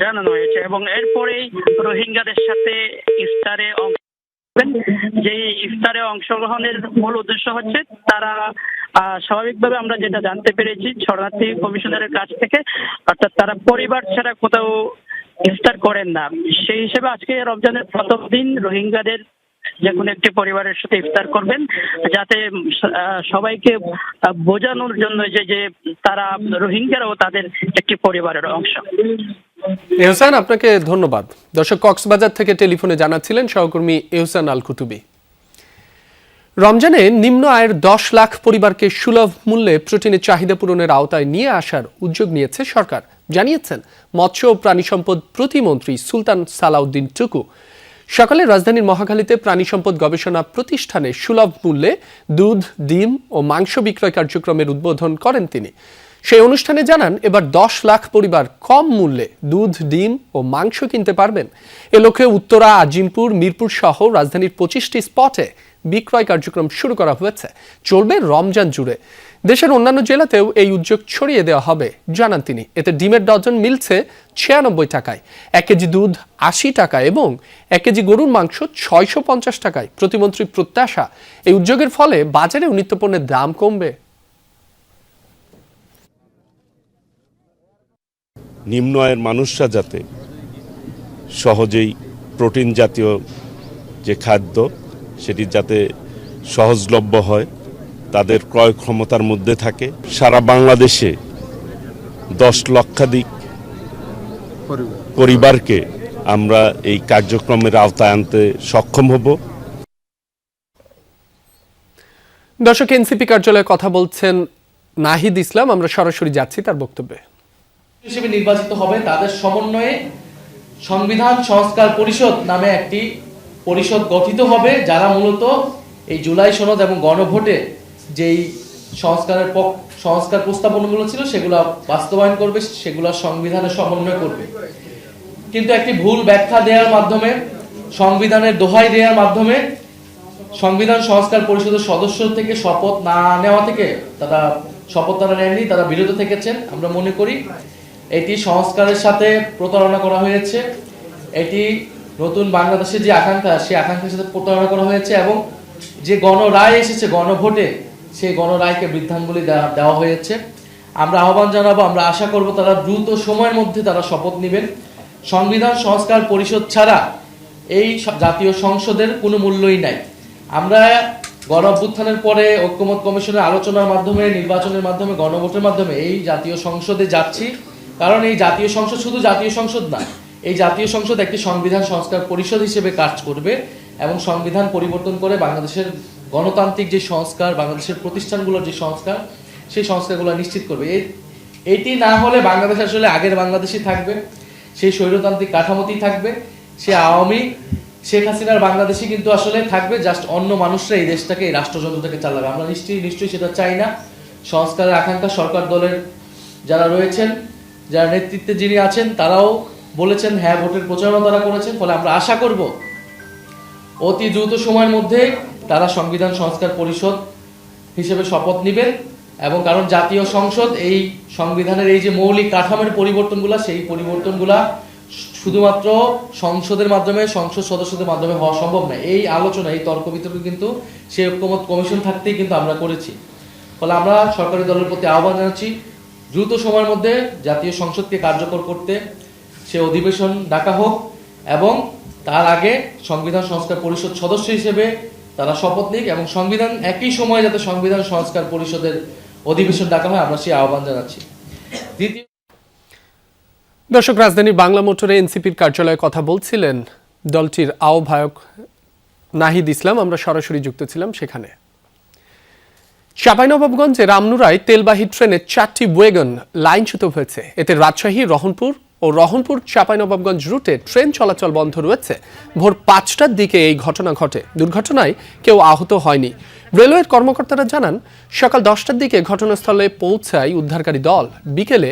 জানানো হয়েছে এবং এরপরেই রোহিঙ্গাদের সাথে ইফতারে যে ইফতারে অংশগ্রহণের মূল উদ্দেশ্য হচ্ছে তারা স্বাভাবিকভাবে আমরা যেটা জানতে পেরেছি শরণার্থী কমিশনারের কাছ থেকে, অর্থাৎ তারা পরিবার ছাড়া কোথাও ইফতার করেন না। সেই হিসেবে আজকে রমজানের প্রথম দিন রোহিঙ্গাদের যে কোনো একটি পরিবারের সাথে ইফতার করবেন, যাতে সবাইকে বোঝানোর জন্য যে তারা রোহিঙ্গারাও তাদের একটি পরিবারের অংশ। এহসান, আপনাকে ধন্যবাদ। দর্শক, কক্সবাজার থেকে টেলিফোনে জানাচ্ছিলেন সহকর্মী এহসান আল কুতুবি। রমজানে নিম্ন আয়ের 10 লাখ পরিবারকে সুলভ মূল্যে প্রোটিনের চাহিদা পূরণের আওতায় নিয়ে আসার উদ্যোগ নিয়েছে সরকার, জানিয়েছেন মৎস্য ও প্রাণী সম্পদ প্রতিমন্ত্রী সুলতান সালাউদ্দিন টুকু। সকালে রাজধানীর মহাখালীতে প্রাণী সম্পদ গবেষণা প্রতিষ্ঠানে সুলভ মূল্যে দুধ, ডিম ও মাংস বিক্রয় কার্যক্রমের উদ্বোধন করেন তিনি। সেই অনুষ্ঠানে জানান, এবার 10 লাখ পরিবার কম মূল্যে দুধ, ডিম ও মাংস কিনতে পারবেন। এ লক্ষ্যে উত্তরা, আজিমপুর, মিরপুর সহ রাজধানীর 25টি স্পটে বিক্রয় কার্যক্রম শুরু করা হয়েছে, চলবে রমজান জুড়ে। দেশের অন্যান্য জেলাতেও এই উদ্যোগ ছড়িয়ে দেওয়া হবে জানান তিনি। এতে ডিমের ডজন মিলছে 96 টাকায়, 1 কেজি দুধ 80 টাকা এবং 1 কেজি গরুর মাংস 650 টাকায়। প্রতিমন্ত্রীর প্রত্যাশা, এই উদ্যোগের ফলে বাজারে নিত্যপণ্যের দাম কমবে। নিম্ন আয়ের মানুষরা যাতে সহজেই প্রোটিন জাতীয় যে খাদ্য সেটি যাতে সহজলভ্য হয়, তাদের ক্রয় ক্ষমতার মধ্যে থাকে। সারা বাংলাদেশে 10 লক্ষাধিক পরিবারকে আমরা এই কার্যক্রমের আওতায় আনতে সক্ষম হব। দর্শক, এনসিপি কার্যালয়ে কথা বলছেন নাহিদ ইসলাম, আমরা সরাসরি যাচ্ছি তার বক্তব্যে। হিসেবে নির্বাচিত হবে তাদের সমন্বয়ে সংবিধান সংস্কার পরিষদ নামে একটি পরিষদ গঠিত হবে, যারা মূলত এই জুলাই সনদ এবং গণভোটে যেই সংস্কার প্রস্তাবনাগুলো ছিল সেগুলো বাস্তবায়ন করবে, সেগুলো সংবিধানের সমন্বয় করবে। কিন্তু একটি ভুল ব্যাখ্যা দেওয়ার মাধ্যমে, সংবিধানের দোহাই দেওয়ার মাধ্যমে সংবিধান সংস্কার পরিষদের সদস্য থেকে শপথ না নেওয়া থেকে তারা নেননি, তারা বিরত থেকেছেন। আমরা মনে করি এটি সংস্কারের সাথে প্রতারণা করা হয়েছে, এটি নতুন বাংলাদেশের যে আকাঙ্ক্ষা সেই আকাঙ্ক্ষার সাথে প্রতারণা করা হয়েছে এবং যে গণরায় এসেছে গণভোটে সেই গণরায়কে বৃদ্ধাঙ্গুলি দেওয়া হয়েছে। আমরা আহ্বান জানাবো, আমরা আশা করব তারা দ্রুত সময়ের মধ্যে তারা শপথ নেবেন। সংবিধান সংস্কার পরিষদ ছাড়া এই জাতীয় সংসদের কোনো মূল্যই নাই। আমরা গণ অভ্যুত্থানের পরে ঐক্যমত কমিশনের আলোচনার মাধ্যমে, নির্বাচনের মাধ্যমে, গণভোটের মাধ্যমে এই জাতীয় সংসদে যাচ্ছি, কারণ এই জাতীয় সংসদ শুধু জাতীয় সংসদ না, এই জাতীয় সংসদ একটি সংবিধান সংস্কার পরিষদ হিসেবে কাজ করবে এবং সংবিধান পরিবর্তন করে বাংলাদেশের গণতান্ত্রিক যে সংস্কার, বাংলাদেশের প্রতিষ্ঠানগুলোর যে সংস্কার, সেই সংস্কারগুলো নিশ্চিত করবে। এটি না হলে বাংলাদেশ আসলে আগের বাংলাদেশই থাকবে, সেই স্বৈরতান্ত্রিক কাঠামোতেই থাকবে, সে আওয়ামী শেখ হাসিনার বাংলাদেশই কিন্তু আসলে থাকবে, জাস্ট অন্য মানুষরা এই দেশটাকে, এই রাষ্ট্রযন্ত্রটাকে চালাবে। আমরা নিশ্চয়ই সেটা চাই না। সংস্কারের আকাঙ্ক্ষা সরকার দলের যারা রয়েছেন যারা নেতৃত্বে যিনি আছেন তারাও বলেছেন হ্যাঁ ভোটের প্রচারণা তারা করেছেন। ফলে আমরা আশা করব অতি দ্রুত সময়ের মধ্যে তারা সংবিধান সংস্কার পরিষদ হিসেবে শপথ নেবেন, এবং কারণ জাতীয় সংসদ এই সংবিধানের এই যে মৌলিক কাঠামোর পরিবর্তনগুলা, সেই পরিবর্তনগুলা শুধুমাত্র সংসদের মাধ্যমে, সংসদ সদস্যদের মাধ্যমে হওয়া সম্ভব নয়। এই আলোচনা, এই তর্ক বিতর্ক কিন্তু সেই ঐক্যমত কমিশন থাকতেই কিন্তু আমরা করেছি। ফলে আমরা সরকারি দলের প্রতি আহ্বান জানাচ্ছি দ্রুত সময়ের মধ্যে জাতীয় সংসদকে কার্যকর করতে সে অধিবেশন ডাকা হোক, এবং তার আগে সংবিধান সংস্কার পরিষদ সদস্য হিসেবে তারা শপথ নিক, এবং সংবিধান একই সময়ে যাতে সংবিধান সংস্কার পরিষদের অধিবেশন ডাকা হয় আমরা সেই আহ্বান জানাচ্ছি। দ্বিতীয়, দর্শক, রাজধানীর বাংলা মোটরে এনসিপির কার্যালয়ে কথা বলছিলেন দলটির আহ্বায়ক নাহিদ ইসলাম। আমরা সরাসরি যুক্ত ছিলাম সেখানে। চাঁপাইনবাবগঞ্জের রামনুরায় তেলবাহী ট্রেনে 4টি ওয়েগন লাইনচ্যুত হয়েছে। এতে রাজশাহী, রহনপুর ও রহনপুর চাঁপাইনবাবগঞ্জ রুটে ট্রেন চলাচল বন্ধ রয়েছে। ভোর 5টার দিকে এই ঘটনা ঘটে। দুর্ঘটনায় কেউ আহত হয়নি। রেলওয়ের কর্মকর্তারা জানান, সকাল 10টার দিকে ঘটনাস্থলে পৌঁছায় উদ্ধারকারী দল। বিকেলে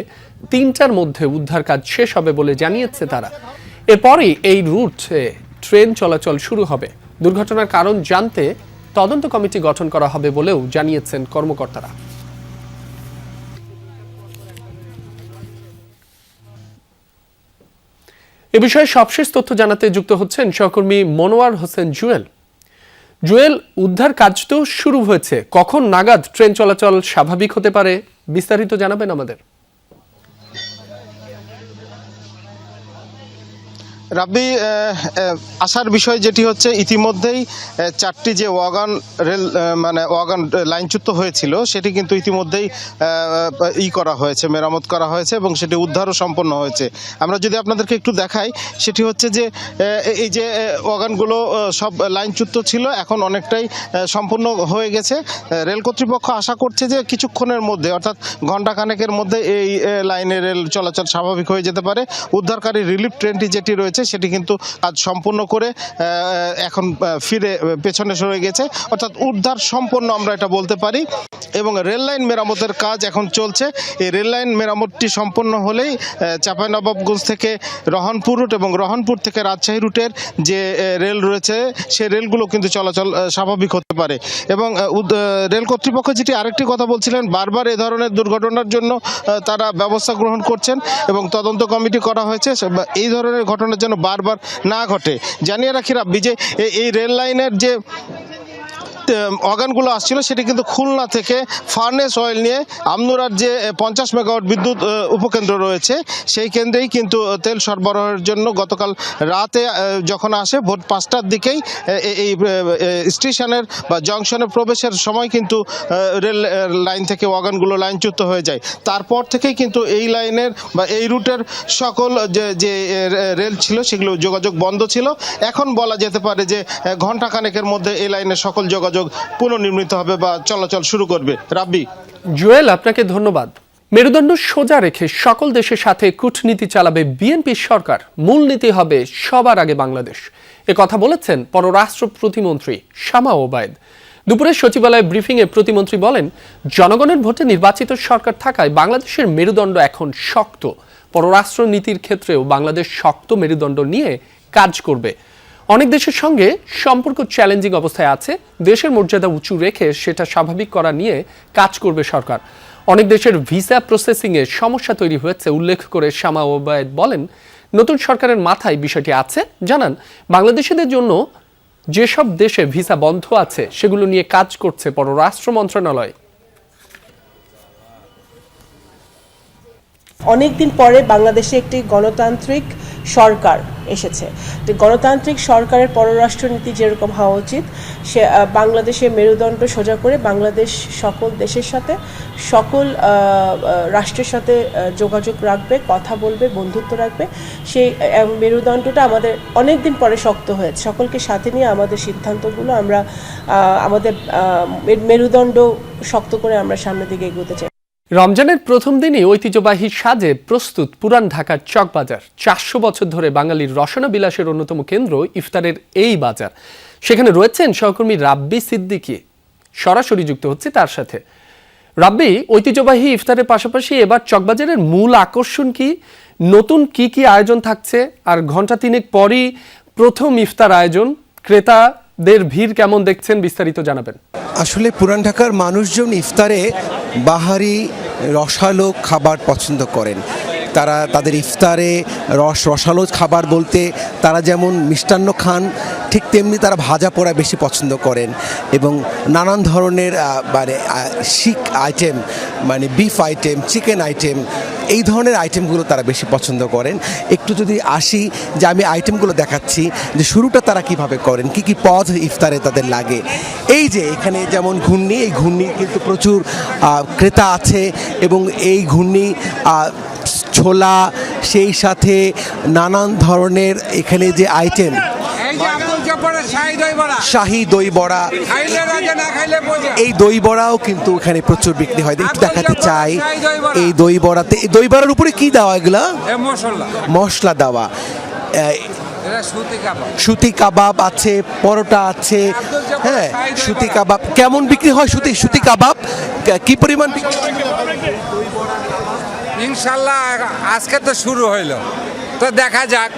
3টার মধ্যে উদ্ধার কাজ শেষ হবে বলে জানিয়েছে তারা। এরপরই এই রুটে ট্রেন চলাচল শুরু হবে। দুর্ঘটনার কারণ জানতে তদন্ত কমিটি গঠন করা হবে বলেও জানিয়েছেন কর্মকর্তারা। এ বিষয়ে সবশেষ তথ্য জানাতে যুক্ত হচ্ছেন সহকর্মী মনোয়ার হোসেন জুয়েল। জুয়েল, উদ্ধার কাজ তো শুরু হয়েছে, কখন নাগাদ ট্রেন চলাচল স্বাভাবিক হতে পারে বিস্তারিত জানাবেন আমাদের। রাব্বি, আসার বিষয় যেটি হচ্ছে, ইতিমধ্যেই 4টি যে ওয়াগন লাইনচ্যুত হয়েছিল সেটি কিন্তু ইতিমধ্যেই করা হয়েছে, মেরামত করা হয়েছে এবং সেটি উদ্ধারও সম্পন্ন হয়েছে। আমরা যদি আপনাদেরকে একটু দেখাই, সেটি হচ্ছে যে এই যে ওয়াগনগুলো সব লাইনচ্যুত ছিল, এখন অনেকটাই সম্পূর্ণ হয়ে গেছে। রেল কর্তৃপক্ষ আশা করছে যে কিছুক্ষণের মধ্যে, অর্থাৎ ঘণ্টাখানেকের মধ্যে এই লাইনে রেল চলাচল স্বাভাবিক হয়ে যেতে পারে। উদ্ধারকারী রিলিফ ট্রেনটি যেটি রয়েছে সেটি কিন্তু কাজ সম্পূর্ণ করে এখন ফিরে পেছনে সরে গেছে, অর্থাৎ উদ্ধার সম্পন্ন আমরা এটা বলতে পারি। এবং রেল লাইন মেরামতের কাজ এখন চলছে। এই রেল লাইন মেরামতটি সম্পন্ন হলেই চাঁপাইনবাবগঞ্জ থেকে রহনপুর রুট এবং রহনপুর থেকে রাজশাহী রুটের যে রেল রয়েছে সেই রেলগুলো কিন্তু চলাচল স্বাভাবিক হতে পারে। এবং রেল কর্তৃপক্ষ যেটি আরেকটি কথা বলছিলেন, বারবার এ ধরনের দুর্ঘটনার জন্য তারা ব্যবস্থা গ্রহণ করছেন এবং তদন্ত কমিটি করা হয়েছে এই ধরনের ঘটনার যেন বারবার না ঘটে। জানিয়ে রাখি রাব্বি যে এই রেল লাইনের যে অর্গানগুলো আসছিল সেটি কিন্তু খুলনা থেকে ফার্নেস অয়েল নিয়ে আমনুরার যে 50 মেগাওয়াট বিদ্যুৎ উপকেন্দ্র রয়েছে সেই কেন্দ্রেই কিন্তু তেল সরবরাহের জন্য গতকাল রাতে যখন আসে ভোর 5টার দিকেই এই স্টেশনের বা জংশনের প্রবেশের সময় কিন্তু রেল লাইন থেকে অর্গানগুলো লাইনচ্যুত হয়ে যায়। তারপর থেকেই কিন্তু এই লাইনের বা এই রুটের সকল যে রেল ছিল সেগুলো যোগাযোগ বন্ধ ছিল। এখন বলা যেতে পারে যে ঘণ্টাখানেকের মধ্যে এই লাইনের সকল যোগাযোগ পুনর্নির্মিত হবে বা চলাচল শুরু করবে। রাব্বি। জুয়েল, আপনাকে ধন্যবাদ। মেরুদণ্ড সোজা রেখে সকল দেশের সাথে কূটনীতি চালাবে বিএনপি সরকার, মূলনীতি হবে সবার আগে বাংলাদেশ। এ কথা বলেছেন পররাষ্ট্র প্রতিমন্ত্রী শামা ওবায়দ। দুপুরে সচিবালয় ব্রিফিংয়ে প্রতিমন্ত্রী বলেন, জনগণের ভোটে নির্বাচিত সরকার থাকায় বাংলাদেশের মেরুদণ্ড এখন শক্ত। পররাষ্ট্র নীতির ক্ষেত্রেও বাংলাদেশ শক্ত মেরুদণ্ড নিয়ে কাজ করবে। অনেক দেশের সঙ্গে সম্পর্ক চ্যালেঞ্জিং অবস্থায় আছে, দেশের মর্যাদা উঁচু রেখে সেটা স্বাভাবিক করা নিয়ে কাজ করবে সরকার। অনেক দেশের ভিসা প্রসেসিংয়ে সমস্যা তৈরি হয়েছে উল্লেখ করে শামা ওবায়দ বলেন, নতুন সরকারের মাথায় বিষয়টি আছে। জানান, বাংলাদেশিদের জন্য যেসব দেশে ভিসা বন্ধ আছে সেগুলো নিয়ে কাজ করছে পররাষ্ট্র মন্ত্রণালয়। অনেকদিন পরে বাংলাদেশে একটি গণতান্ত্রিক সরকার এসেছে। তো গণতান্ত্রিক সরকারের পররাষ্ট্রনীতি যেরকম হওয়া উচিত, সে বাংলাদেশের মেরুদণ্ড সোজা করে বাংলাদেশ সকল দেশের সাথে, সকল রাষ্ট্রের সাথে যোগাযোগ রাখবে, কথা বলবে, বন্ধুত্ব রাখবে। সেই মেরুদণ্ডটা আমাদের অনেক দিন পরে শক্ত হয়েছে। সকলকে সাথে নিয়ে আমাদের সিদ্ধান্তগুলো আমরা আমাদের মেরুদণ্ড শক্ত করে আমরা সামনের দিকে এগোতে চাই। রমজানের প্রথম দিনই ঐতিহ্যবাহী সাজে প্রস্তুত পুরান ঢাকার চকবাজার। 400 বছর ধরে বাঙালির রসনা বিলাসের অন্যতম কেন্দ্র ইফতারের এই বাজার। সেখানে রয়েছেন সহকর্মী রাব্বি সিদ্দিকী। সরাসরি যুক্ত হচ্ছে তার সাথে। রাব্বি, ঐতিহ্যবাহী ইফতারের পাশাপাশি এবার চকবাজারের মূল আকর্ষণ কি, নতুন কি আয়োজন থাকছে, আর ঘন্টা তিনেক পরই প্রথম ইফতার আয়োজন, ক্রেতাদের ভিড় কেমন দেখছেন, বিস্তারিত জানাবেন। আসলে পুরান ঢাকার মানুষজন ইফতারে বাহারি রসালো খাবার পছন্দ করেন। তারা তাদের ইফতারে রসালো খাবার বলতে তারা যেমন মিষ্টান্ন খান, ঠিক তেমনি তারা ভাজা পোড়া বেশি পছন্দ করেন এবং নানান ধরনের মানে শিক আইটেম, মানে বিফ আইটেম, চিকেন আইটেম, এই ধরনের আইটেমগুলো তারা বেশি পছন্দ করেন। একটু যদি আসি যে আমি আইটেমগুলো দেখাচ্ছি যে শুরুটা তারা কিভাবে করেন, কি কি পদ ইফতারে তাদের লাগে। এই যে এখানে যেমন ঘুগনি, এই ঘুগনি কিন্তু প্রচুর ক্রেতা আছে এবং এই ঘুগনি ছোলা, সেই সাথে নানান ধরনের এখানে যে আইটেম, শাহী দই বড়া, এই দই বড়াও কিন্তু এখানে প্রচুর বিক্রি হয়। একটু দেখাতে চাই এই দই বড়াতে, এই দই বড়ার উপরে কি দেওয়া, এগুলা মশলা দেওয়া। সুতি কাবাব আছে, পরোটা আছে, হ্যাঁ সুতি কাবাব কেমন বিক্রি হয়? সুতি কাবাব কি পরিমাণ বিক্রি হয়? ইনশাল্লাহ আজকে তো শুরু হইলো, তো দেখা যাক।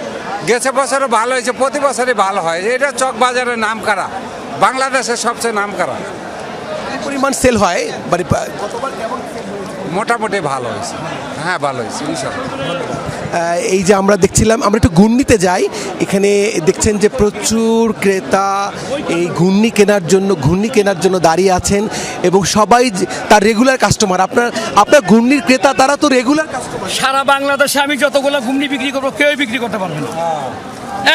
গেছে বছরও ভালো হয়েছে, প্রতি বছরই ভালো হয়। এটা চকবাজারের নাম করা, বাংলাদেশের সবচেয়ে নাম করা। পরিমাণ সেল হয় মানে মোটামুটি ভালো হয়েছে, হ্যাঁ ভালো হয়েছে ইনশাল্লাহ। এই যে আমরা দেখছিলাম, আমরা একটু ঘূর্ণিতে যাই, এখানে দেখছেন যে প্রচুর ক্রেতা এই ঘূর্ণি কেনার জন্য দাঁড়িয়ে আছেন এবং সবাই তার রেগুলার কাস্টমার। আপনার ঘূর্ণির ক্রেতা, তারা তো রেগুলার কাস্টমার। সারা বাংলাদেশে আমি যতগুলো ঘুগনি বিক্রি করবো কেউ বিক্রি করতে পারবে না,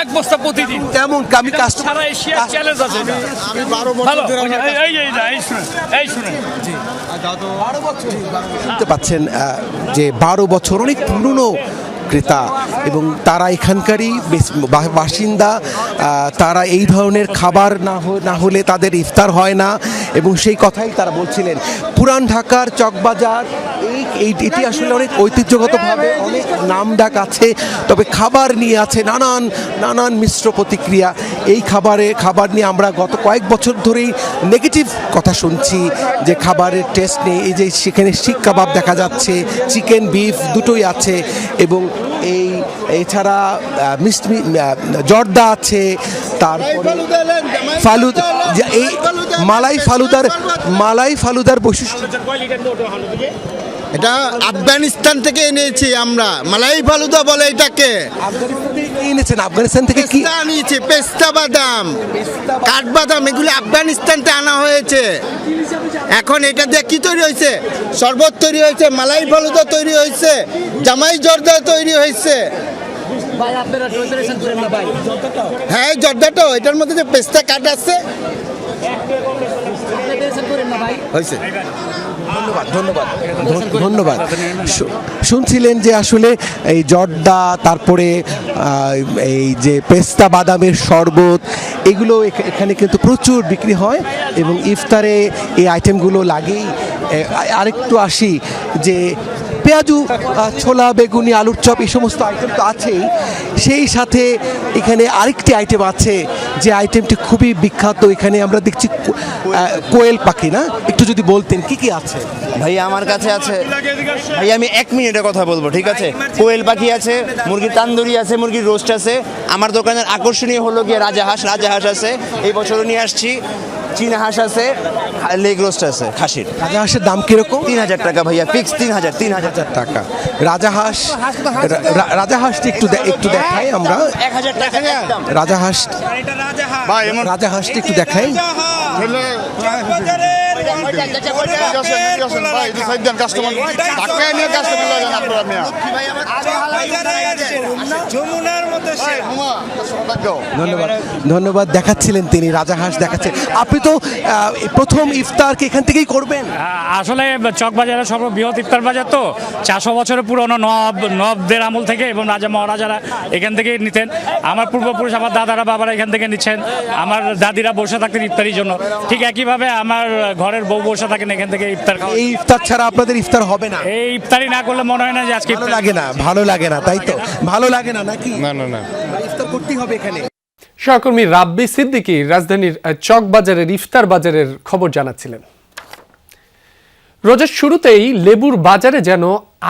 এক বস্তা প্রতিদিন। কেমন আমি কাস্টমার, সারা এশিয়ার চ্যালেঞ্জ আছে। আমি 12 বছর ধরে এই শুনেন জি, 12 বছর শুনতে পাচ্ছেন যে 12 বছর অনেক পুরনো ক্রেতা এবং তারা এখানকারই বাসিন্দা। তারা এই ধরনের খাবার না হলে তাদের ইফতার হয় না এবং সেই কথাই তারা বলছিলেন। পুরান ঢাকার চকবাজার এটি আসলে অনেক ঐতিহ্যগতভাবে অনেক নামডাক আছে, তবে খাবার নিয়ে আছে নানান মিশ্র প্রতিক্রিয়া। এই খাবার নিয়ে আমরা গত কয়েক বছর ধরেই নেগেটিভ কথা শুনছি যে খাবারের টেস্ট নেই। এই যে সেখানে শিক কাবাব দেখা যাচ্ছে, চিকেন বিফ দুটোই আছে এবং এছাড়া মিষ্টি জর্দা আছে, তারপরে ফালুদা, এই মালাই ফালুদার বৈশিষ্ট্য। এটা আফগানিস্তান থেকে এনেছি আমরা, মালাই ফালুদা বলে এটাকে। এনেছেন আফগানিস্তান থেকে? কি আনিয়েছি? পেস্তা বাদাম, কাঠবাদাম, এগুলো আফগানিস্তান থেকে আনা হয়েছে। এখন এটা দিয়ে কি তৈরি হয়েছে? শরবত তৈরি হয়েছে, মালাই ফালুদা তৈরি হয়েছে, জামাই জর্দা তৈরি হয়েছে। হ্যাঁ জর্দাটাও, এটার মধ্যে যে পেস্তা কাঠ আছে হয়েছে। ধন্যবাদ। শুনছিলেন যে আসলে এই জর্দা, তারপরে এই যে পেস্তা বাদামের শরবত, এগুলো এখানে কিন্তু প্রচুর বিক্রি হয় এবং ইফতারে এই আইটেমগুলো লাগেই। আরেকটু আসি যে পেঁয়াজু, ছোলা, বেগুনি, আলুর চপ, এই সমস্ত আইটেম তো আছেই, সেই সাথে এখানে আরেকটি আইটেম আছে যে আইটেমটি খুবই বিখ্যাত। এখানে আমরা দেখছি কোয়েল পাখি, না? একটু যদি বলতেন কি কি আছে। ভাই আমার কাছে আছে, ভাই আমি 1 মিনিটে কথা বলবো, ঠিক আছে? কোয়েল পাখি আছে, মুরগির তান্দুরি আছে, মুরগির রোস্ট আছে। আমার দোকানের আকর্ষণীয় হলো গিয়ে রাজাহাঁস আছে, এই বছরও নিয়ে আসছি। চীনা হাঁস আছে, লেগ রোস্ট আছে খাসির। রাজাহাঁসের দাম কিরকম? 3000 টাকা ভাইয়া, ফিক্স 3000 টাকা। রাজাহাঁসটি একটু দেখাই আমরা। 1000 টাকা একদম। রাজাহাঁসটি একটু দেখাই। ধন্যবাদ। দেখাচ্ছিলেন তিনি, রাজাহাঁস দেখাচ্ছেন। আপনি তো প্রথম ইফতারকে এখান থেকেই করবেন? আসলে চকবাজারের সর্ববৃহৎ ইফতার বাজার, তো 400 বছরের পুরনো নবদের আমল থেকে এবং রাজা মহারাজারা এখান থেকেই নিতেন। আমার পূর্বপুরুষ, আমার দাদারা, বাবারা এখান থেকে নিচ্ছেন। আমার দাদিরা বসে থাকতেন ইফতারির জন্য, ঠিক একইভাবে আমার ঘরের বউ বসে থাকেন এখান থেকে ইফতার খাওয়া। এই ইফতার ছাড়া আপনাদের ইফতার হবে না? এই ইফতারি না করলে মনে হয় না যে আজকে ভালো লাগে না, তাই তো? ভালো লাগে না নাকি? না, ইফতার করতেই হবে এখানে। সহকর্মী রাব্বি সিদ্দিকী রাজধানীর চকবাজারের ইফতার বাজারের খবর জানাচ্ছিলেন। রোজার শুরুতেই লেবুর বাজারে যেন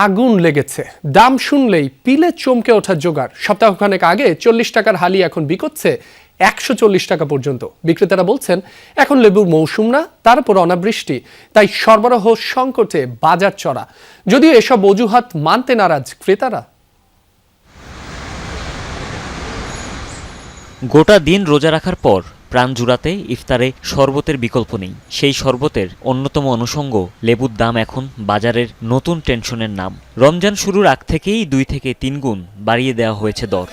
আগুন লেগেছে। দাম শুনলেই পিলে চমকে ওঠার জোগাড়। সপ্তাহখানেক আগে 40 টাকার হালি এখন বিকোচ্ছে 140 টাকা পর্যন্ত। বিক্রেতারা বলছেন এখন লেবুর মৌসুম না, তার উপর অনাবৃষ্টি, তাই সরবরাহ সংকটে বাজার চড়া। যদিও এসব অজুহাত মানতে নারাজ ক্রেতারা। গোটা দিন রোজা রাখার পর প্রাণ জুড়াতে ইফতারে শরবতের বিকল্প নেই। সেই শরবতের অন্যতম অনুষঙ্গ লেবুর দাম এখন বাজারের নতুন টেনশনের নাম। রমজান শুরুর আগ থেকেই 2 থেকে 3 গুণ বাড়িয়ে দেওয়া হয়েছে দর।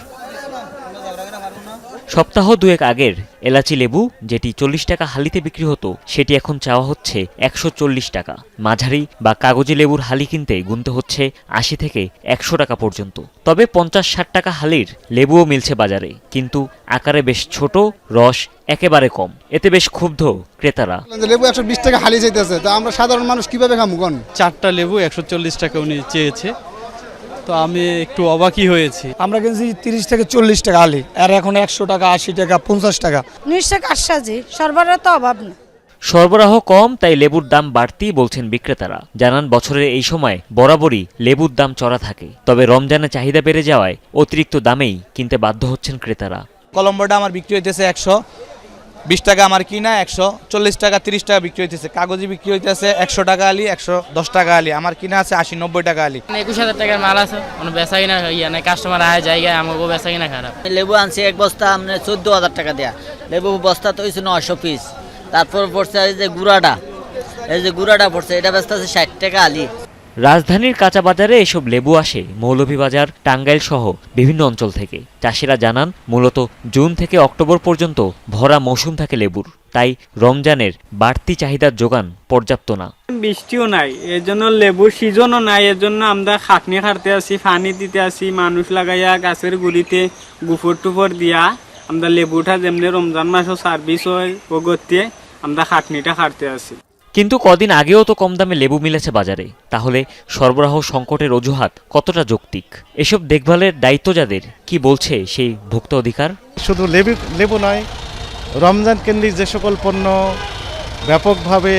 সপ্তাহ দুয়েক আগের এলাচি লেবু যেটি 40 টাকা হালিতে বিক্রি হতো, সেটি এখন চাওয়া হচ্ছে 140 টাকা। মাঝারি বা কাগজি লেবুর হালি কিনতে গুনতে হচ্ছে 80 থেকে 100 টাকা পর্যন্ত। তবে 50-60 টাকা হালির লেবুও মিলছে বাজারে, কিন্তু আকারে বেশ ছোট, রস একেবারে কম। এতে বেশ ক্ষুব্ধ ক্রেতারা। লেবু 120 টাকা হালি চাইতেছে, তো আমরা সাধারণ মানুষ কিভাবে খামু কোন? 4টা লেবু 140 টাকা উনি চেয়েছে, তো আমি একটু অবাকই হয়েছি। আমরা কিনছি 30 থেকে 40 টাকা হালি, আর এখন 100 টাকা, 80 টাকা, 50 টাকা। নিশ্চয় কারসাজি, সরবরাহ তো অভাব না। সরবরাহ কম, তাই লেবুর দাম বাড়তি বলছেন বিক্রেতারা। জানান বছরের এই সময় বরাবরই লেবুর দাম চড়া থাকে, তবে রমজানে চাহিদা বেড়ে যাওয়ায় অতিরিক্ত দামেই কিনতে বাধ্য হচ্ছেন ক্রেতারা। কলম্বোটা আমার বিক্রি হইতেছে 120 টাকা, আমার কিনা 140 টাকা 30 টাকা বিক্রি হইতেছে। কাগজি বিক্রি হইতেছে 100 টাকা আলি, 110 টাকা আলি, আমার কিনা আছে 80-90 টাকা আলি। 21,000 টাকার মাল আছে, কোনো বেচা কিনা ইয়া নাই, কাস্টমার আয় জায়গায় আমাকে বেচা কিনা খারাপ। লেবু আনছি এক বস্তা, আমরা 14,000 টাকা দেয়া লেবু বস্তা তো হয়েছে 900 পিস। তারপর পড়ছে এই যে গুড়াটা পড়ছে, এটা বেচতে আছে 60 টাকা আলি। রাজধানীর কাঁচা বাজারে এসব লেবু আসে মৌলভীবাজার, টাঙ্গাইল সহ বিভিন্ন অঞ্চল থেকে। চাষিরা জানান মূলত জুন থেকে অক্টোবর পর্যন্ত ভরা মৌসুম থাকে লেবুর, তাই রমজানের বাড়তি চাহিদার যোগান পর্যাপ্ত না। বৃষ্টিও নাই, এর জন্য লেবুর সিজনও নাই, এর জন্য আমরা খাটনি খাটতে আসি, পানি দিতে আসি, মানুষ লাগাইয়া গাছের গুড়িতে গুফর টুফর দিয়া আমরা লেবুটা যেমনি রমজান মাসও সার্ভিস হয় ও গতিয়ে আমরা খাটনিটা খাটতে আসি। কিন্তু কদিন আগেও তো কম দামে লেবু মিলেছে বাজারে, তাহলে সরবরাহ সংকটের অজুহাত কতটা যৌক্তিক? এসব দেখভালের দায়িত্ব যাদের, কি বলছে সেই ভোক্তা অধিকার? শুধু লেবু নয়, রমজান কেন্দ্রিক যে সকল পণ্য ব্যাপকভাবে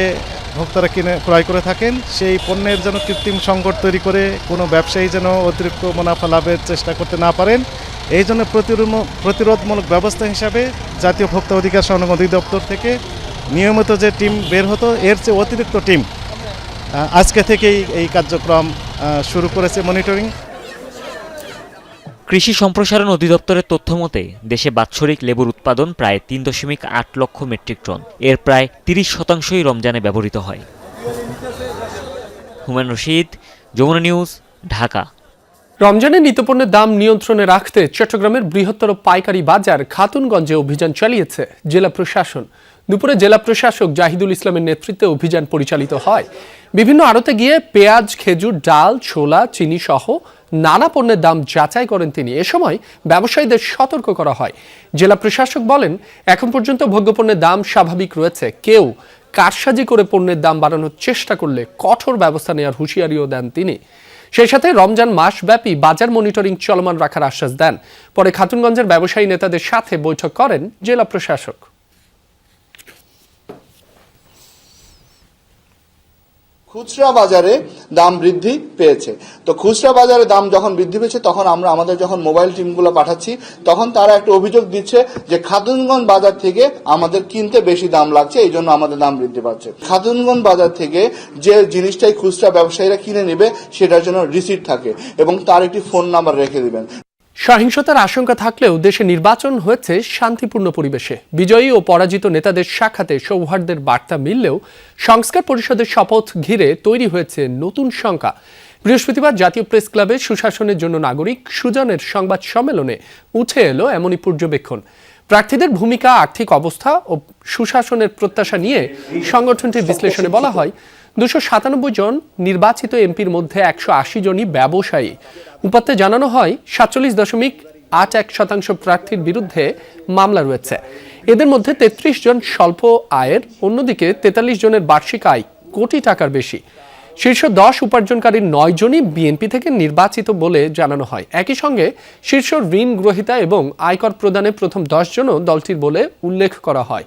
ভোক্তারা ক্রয় করে থাকেন, সেই পণ্যের যেন কৃত্রিম সংকট তৈরি করে কোনো ব্যবসায়ী যেন অতিরিক্ত মুনাফা লাভের চেষ্টা করতে না পারেন, এই জন্য প্রতিরোধমূলক ব্যবস্থা হিসাবে জাতীয় ভোক্তা অধিকার সংরক্ষণ অধিদপ্তর থেকে নিয়মিত যে টিম বের হতো, এর চেয়ে অতিরিক্ত টিম আজকে থেকেই এই কার্যক্রম শুরু করেছে, মনিটরিং। কৃষি সম্প্রসারণ অধিদপ্তরের তথ্য মতে দেশে বাৎসরিক লেবুর উৎপাদন প্রায় 3.8 লক্ষ মেট্রিক টন। এর প্রায় 30% রমজানে ব্যবহৃত হয়। হুমায়ুন রশিদ, যমুনা নিউজ, ঢাকা। রমজানে নিত্যপণ্যের দাম নিয়ন্ত্রণে রাখতে চট্টগ্রামের বৃহত্তর পাইকারি বাজার খাতুনগঞ্জে অভিযান চালিয়েছে জেলা প্রশাসন। দুপুরে জেলা প্রশাসক জাহিদুল ইসলামের নেতৃত্বে অভিযান পরিচালিত হয়। বিভিন্ন আড়তে গিয়ে পেঁয়াজ, খেজুর, ডাল, ছোলা, চিনি সহ নানা পণ্যের দাম যাচাই করেন তিনি। এ সময় ব্যবসায়ীদের সতর্ক করা হয়। জেলা প্রশাসক বলেন, এখন পর্যন্ত ভোগ্যপণ্যের দাম স্বাভাবিক রয়েছে। কেউ কারসাজি করে পণ্যের দাম বাড়ানোর চেষ্টা করলে কঠোর ব্যবস্থা নেওয়ার হুঁশিয়ারিও দেন তিনি। সেই সাথে রমজান মাসব্যাপী বাজার মনিটরিং চলমান রাখার আশ্বাস দেন। পরে খাতুনগঞ্জের ব্যবসায়ী নেতাদের সাথে বৈঠক করেন জেলা প্রশাসক। খুচরা বাজারে দাম বৃদ্ধি পেয়েছে, তো খুচরা বাজারে দাম যখন বৃদ্ধি পেয়েছে তখন আমরা আমাদের যখন মোবাইল টিমগুলো পাঠাচ্ছি, তখন তারা একটা অভিযোগ দিচ্ছে যে খাতুনগঞ্জ বাজার থেকে আমাদের কিনতে বেশি দাম লাগছে, এই জন্য আমাদের দাম বৃদ্ধি পাচ্ছে। খাতুনগঞ্জ বাজার থেকে যে জিনিসটাই খুচরা ব্যবসায়ীরা কিনে নেবে সেটার জন্য রিসিট থাকে এবং তার একটি ফোন নাম্বার রেখে দিবেন। সহিংসতার আশঙ্কা থাকলেও দেশে নির্বাচন হয়েছে শান্তিপূর্ণ পরিবেশে। বিজয়ী ও পরাজিত নেতাদের সাক্ষাতে সৌহার্দ্যের বার্তা মিললেও সংস্কার পরিষদের শপথ ঘিরে তৈরি হয়েছে নতুন শঙ্কা। বৃহস্পতিবার জাতীয় প্রেস ক্লাবে সুশাসনের জন্য নাগরিক সুজনের সংবাদ সম্মেলনে উঠে এলো এমনই পর্যবেক্ষণ। প্রার্থীদের ভূমিকা, আর্থিক অবস্থা ও সুশাসনের প্রত্যাশা নিয়ে সংগঠনটির বিশ্লেষণে বলা হয়, 297 জন নির্বাচিত এমপির মধ্যে 180 জনই ব্যবসায়ী। উপাত্তে জানানো হয় 47.81% প্রার্থীর বিরুদ্ধে মামলা রয়েছে। এদের মধ্যে 33 জন স্বল্প আয়ের, অন্যদিকে 43 জনের বার্ষিক আয় কোটি টাকার বেশি। শীর্ষ 10 উপার্জনকারীর 9 জনই বিএনপি থেকে নির্বাচিত বলে জানানো হয়। একই সঙ্গে শীর্ষ ঋণ গ্রহীতা এবং আয়কর প্রদানে প্রথম 10 জনও দলটির বলে উল্লেখ করা হয়।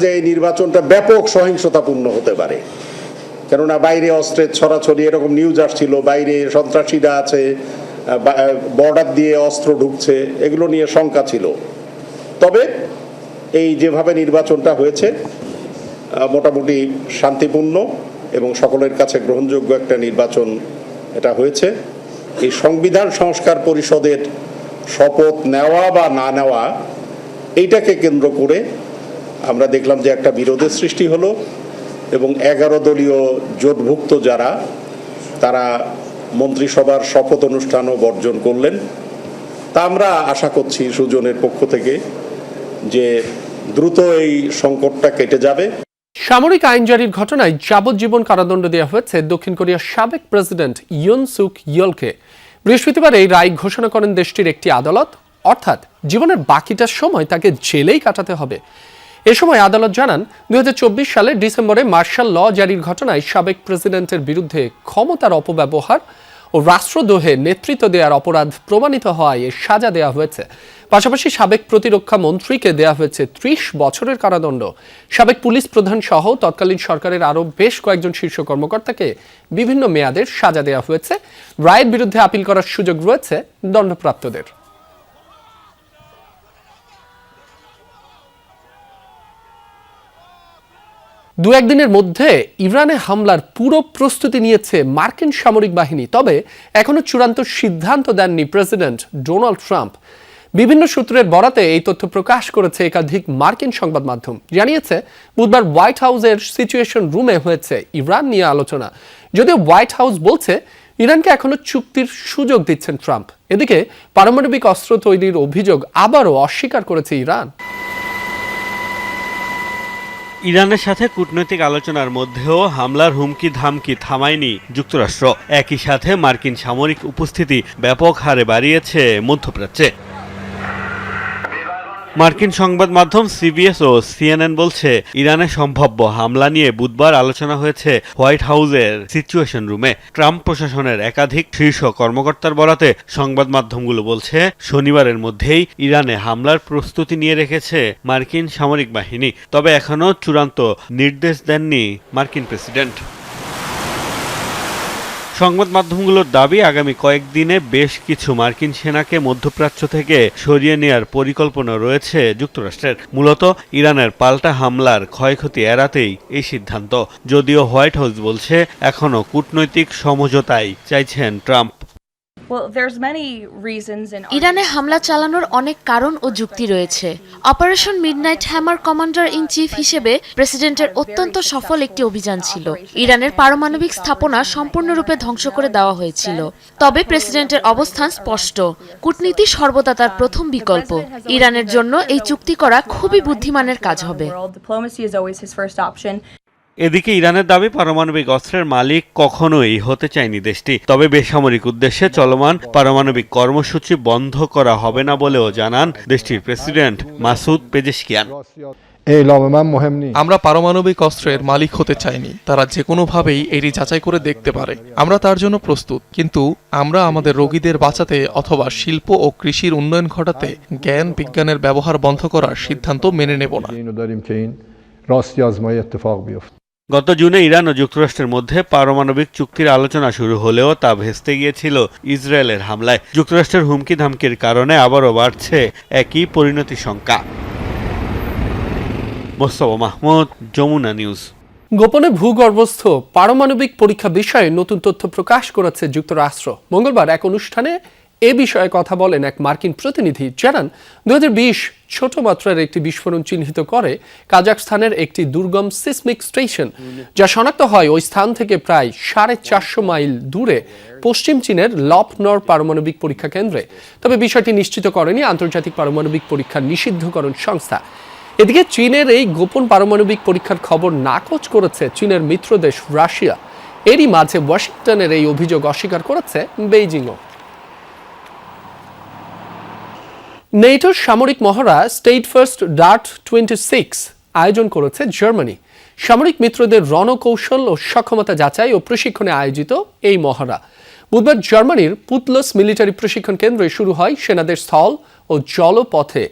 যে এই নির্বাচনটা ব্যাপক সহিংসতাপূর্ণ হতে পারে, কেননা বাইরে অস্ত্রের ছড়াছড়ি এরকম নিউজ আসছিল, বাইরে সন্ত্রাসীরা আছে, বর্ডার দিয়ে অস্ত্র ঢুকছে, এগুলো নিয়ে শঙ্কা ছিল। তবে এই যেভাবে নির্বাচনটা হয়েছে মোটামুটি শান্তিপূর্ণ এবং সকলের কাছে গ্রহণযোগ্য একটা নির্বাচন এটা হয়েছে। এই সংবিধান সংস্কার পরিষদের শপথ নেওয়া বা না নেওয়া এইটাকে কেন্দ্র করে আমরা দেখলাম যে একটা বিরোধের সৃষ্টি হলো এবং 11 দলীয় জোটভুক্ত যারা তারা মন্ত্রিসভার শপথ অনুষ্ঠানও বর্জন করলেন। তা আমরা আশা করছি সুজনের পক্ষ থেকে যে দ্রুত এই সংকটটা কেটে যাবে। সামরিক আইন জারির ঘটনায় যাবজ্জীবন কারাদণ্ড দেওয়া হয়েছে দক্ষিণ কোরিয়ার সাবেক প্রেসিডেন্ট ইয়ন সুক ইয়লকে। বৃহস্পতিবার এই রায় ঘোষণা করেন দেশটির একটি আদালত, অর্থাৎ জীবনের বাকিটা সময় তাকে জেলেই কাটাতে হবে। এ সময় আদালত জানান 2024 সালের ডিসেম্বরে মার্শাল ল জারির ঘটনায় সাবেক প্রেসিডেন্টের বিরুদ্ধে ক্ষমতার অপব্যবহার ও রাষ্ট্রদ্রোহে নেতৃত্ব দেওয়ার অপরাধ প্রমাণিত হওয়ায় এর সাজা দেওয়া হয়েছে। পাশাপাশি সাবেক প্রতিরক্ষা মন্ত্রীকে দেওয়া হয়েছে 30 বছরের কারাদণ্ড। সাবেক পুলিশ প্রধান সহ তৎকালীন সরকারের আরও বেশ কয়েকজন শীর্ষ কর্মকর্তাকে বিভিন্ন মেয়াদের সাজা দেওয়া হয়েছে। রায়ের বিরুদ্ধে আপিল করার সুযোগ রয়েছে দণ্ডপ্রাপ্তদের। দু একদিনের মধ্যে ইরানে হামলার পুরো প্রস্তুতি নিয়েছে মার্কিন সামরিক বাহিনী, তবে এখনো চূড়ান্ত সিদ্ধান্ত দেননি প্রেসিডেন্ট ডোনাল্ড ট্রাম্প। বিভিন্ন সূত্রের বরাতে এই তথ্য প্রকাশ করেছে একাধিক মার্কিন সংবাদ মাধ্যম। জানিয়েছে বুধবার হোয়াইট হাউসের সিচুয়েশন রুমে হয়েছে ইরান নিয়ে আলোচনা। যদিও হোয়াইট হাউস বলছে ইরানকে এখনো চুক্তির সুযোগ দিচ্ছেন ট্রাম্প। এদিকে পারমাণবিক অস্ত্র তৈরির অভিযোগ আবারও অস্বীকার করেছে ইরান। ইরানের সাথে কূটনৈতিক আলোচনার মধ্যেও হামলার হুমকি ধামকি থামায়নি যুক্তরাষ্ট্র। একই সাথে মার্কিন সামরিক উপস্থিতি ব্যাপক হারে বাড়িয়েছে মধ্যপ্রাচ্যে। মার্কিন সংবাদ মাধ্যম সিবিএস ও সিএনএন বলছে ইরানে সম্ভাব্য হামলা নিয়ে বুধবার আলোচনা হয়েছে হোয়াইট হাউসের সিচুয়েশন রুমে। ট্রাম্প প্রশাসনের একাধিক শীর্ষ কর্মকর্তার বরাতে সংবাদ মাধ্যমগুলো বলছে শনিবারের মধ্যেই ইরানে হামলার প্রস্তুতি নিয়ে রেখেছে মার্কিন সামরিক বাহিনী। তবে এখনও চূড়ান্ত নির্দেশ দেননি মার্কিন প্রেসিডেন্ট। সংবাদ মাধ্যমগুলোর দাবি আগামী কয়েকদিনে বেশ কিছু মার্কিন সেনাকে মধ্যপ্রাচ্য থেকে সরিয়ে নেওয়ার পরিকল্পনা রয়েছে যুক্তরাষ্ট্রের। মূলত ইরানের পাল্টা হামলার ক্ষয়ক্ষতি এড়াতেই এই সিদ্ধান্ত। যদিও হোয়াইট হাউস বলছে এখনও কূটনৈতিক সমঝোতাই চাইছেন ট্রাম্প। ইরানে হামলা চালানোর অনেক কারণ ও যুক্তি রয়েছে। Operation midnight hammer commander in chief হিসেবে প্রেসিডেন্টের অত্যন্ত সফল একটি অভিযান ছিল। ইরানের পারমাণবিক স্থাপনা সম্পূর্ণরূপে ধ্বংস করে দেওয়া হয়েছিল। তবে প্রেসিডেন্টের অবস্থান স্পষ্ট, কূটনীতি সর্বদা তার প্রথম বিকল্প। ইরানের জন্য এই চুক্তি করা খুবই বুদ্ধিমানের কাজ হবে। এদিকে ইরানের দাবি পারমাণবিক অস্ত্রের মালিক কখনোই হতে চায়নি দেশটি। তবে বেসামরিক উদ্দেশ্যে চলমান পারমাণবিক কর্মসূচি বন্ধ করা হবে না বলেও জানান দেশটির প্রেসিডেন্ট মাসুদ পেজেশকিয়ান। আমরা পারমাণবিক অস্ত্রের মালিক হতে চাইনি। তারা যে কোনোভাবেই এটি যাচাই করে দেখতে পারে। আমরা তার জন্য প্রস্তুত, কিন্তু আমরা আমাদের রোগীদের বাঁচাতে অথবা শিল্প ও কৃষির উন্নয়ন ঘটাতে জ্ঞান বিজ্ঞানের ব্যবহার বন্ধ করার সিদ্ধান্ত মেনে নেব না। গত জুনে ইরান ও যুক্তরাষ্ট্রের মধ্যে পারমাণবিক চুক্তির আলোচনা শুরু হলেও তা ভেস্তে গিয়েছিল ইসরায়েলের হামলায়। যুক্তরাষ্ট্রের হুমকি ধামকির কারণে আবারও বাড়ছে একই পরিণতি শঙ্কা। মোস্তফা মাহমুদ, যমুনা নিউজ। গোপনে ভূগর্ভস্থ পারমাণবিক পরীক্ষা বিষয়ে নতুন তথ্য প্রকাশ করেছে যুক্তরাষ্ট্র। মঙ্গলবার এক অনুষ্ঠানে এ বিষয়ে কথা বলেন এক মার্কিন প্রতিনিধি। জানান 2020 ছোট মাত্রার একটি বিস্ফোরণ চিহ্নিত করে কাজাখস্তানের একটি দুর্গম সিসমিক স্টেশন, যা শনাক্ত হয় ওই স্থান থেকে প্রায় 450 মাইল দূরে পশ্চিম চীনের লপনর পারমাণবিক পরীক্ষা কেন্দ্রে। তবে বিষয়টি নিশ্চিত করেনি আন্তর্জাতিক পারমাণবিক পরীক্ষা নিষিদ্ধকরণ সংস্থা। এদিকে চীনের এই গোপন পারমাণবিক পরীক্ষার খবর নাকচ করেছে চীনের মিত্র দেশ রাশিয়া। এরই মাঝে ওয়াশিংটনের এই অভিযোগ অস্বীকার করেছে বেইজিংও। নেটোর সামরিক মহড়া স্টেট ফার্স্ট ডার্ট 26 আয়োজন করেছে জার্মানি। সামরিক মিত্রদের রণকৌশল ও সক্ষমতা যাচাই ও প্রশিক্ষণে আয়োজিত এই মহড়া বুধবার জার্মানির পুতলস মিলিটারি প্রশিক্ষণ কেন্দ্রে শুরু হয় সেনাদের স্থল ও জলপথে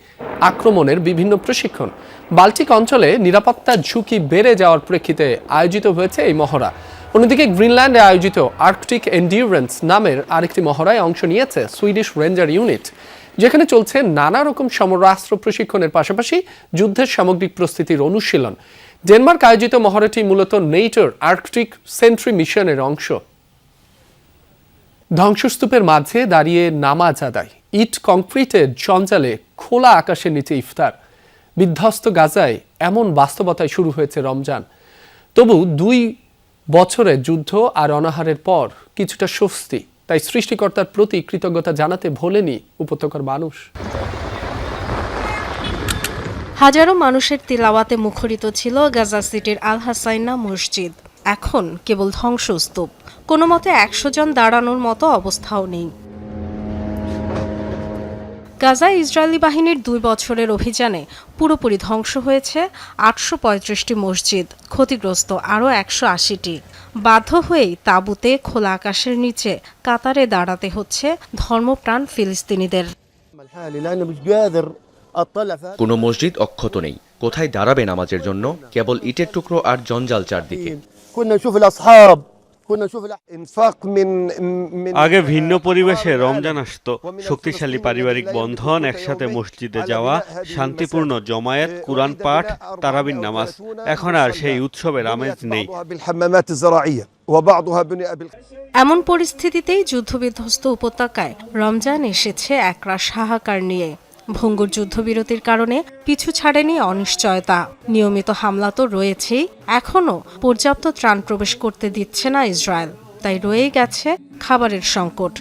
আক্রমণের বিভিন্ন প্রশিক্ষণ। বাল্টিক অঞ্চলে নিরাপত্তার ঝুঁকি বেড়ে যাওয়ার প্রেক্ষিতে আয়োজিত হয়েছে এই মহড়া। অন্যদিকে গ্রিনল্যান্ডে আয়োজিত আর্কটিক এন্ডিউরেন্স নামের আরেকটি মহড়ায় অংশ নিয়েছে সুইডিশ রেঞ্জার ইউনিট, যেখানে চলছে নানা রকম সমরাস্ত্র প্রশিক্ষণের পাশাপাশি যুদ্ধের সামগ্রিক প্রস্তুতির অনুশীলন। ডেনমার্ক আয়োজিত মহড়াটি মূলত নেটোর আর্কটিক সেন্ট্রি মিশনের অংশ। ধ্বংসস্তূপের মাঝে দাঁড়িয়ে নামাজ আদায়, ইট কংক্রিটের জঞ্জালে খোলা আকাশের নিচে ইফতার। বিধ্বস্ত গাজায় এমন বাস্তবতায় শুরু হয়েছে রমজান। তবু 2 বছরের যুদ্ধ আর অনাহারের পর কিছুটা স্বস্তি, তাই সৃষ্টিকর্তার প্রতি কৃতজ্ঞতা জানাতে ভোলেনি উপত্যকার মানুষ। হাজারো মানুষের তিলাওয়াতে মুখরিত ছিল গাজা সিটির আল হাসাইনা মসজিদ। এখন কেবল ধ্বংসস্তূপ, কোনো মতে 100 জন দাঁড়ানোর মতো অবস্থাও নেই। গাজায় ইসরায়েলি বাহিনীর 2 বছরের অভিযানে পুরোপুরি ধ্বংস হয়েছে 835টি মসজিদ, ক্ষতিগ্রস্ত আরও 180টি। বাধ্য হয়েই তাঁবুতে খোলা আকাশের নিচে কাতারে দাঁড়াতে হচ্ছে ধর্মপ্রাণ ফিলিস্তিনিদের। কোনো মসজিদ অক্ষত নেই, কোথায় দাঁড়াবে নামাজের জন্য? কেবল ইটের টুকরো আর জঞ্জাল চারদিকে। আগে ভিন্ন পরিবেশে রমজান আসতো, শক্তিশালী পারিবারিক বন্ধন, একসাথে মসজিদে যাওয়া, শান্তিপূর্ণ জমায়েত, কুরআন পাঠ, তারাবির নামাজ। এখন আর সেই উৎসবের আমেজ নেই। এমন পরিস্থিতিতেই যুদ্ধবিধ্বস্ত উপত্যকায় রমজান এসেছে একরাশ হাহাকার নিয়ে। ভঙ্গুর যুদ্ধবিরতির কারণে পিছু ছাড়েনি অনিশ্চয়তা। নিয়মিত হামলা তো রয়েছেই, এখনও পর্যাপ্ত ত্রাণ প্রবেশ করতে দিচ্ছে না ইসরায়েল, তাই রয়ে গেছে খাবারের সংকট।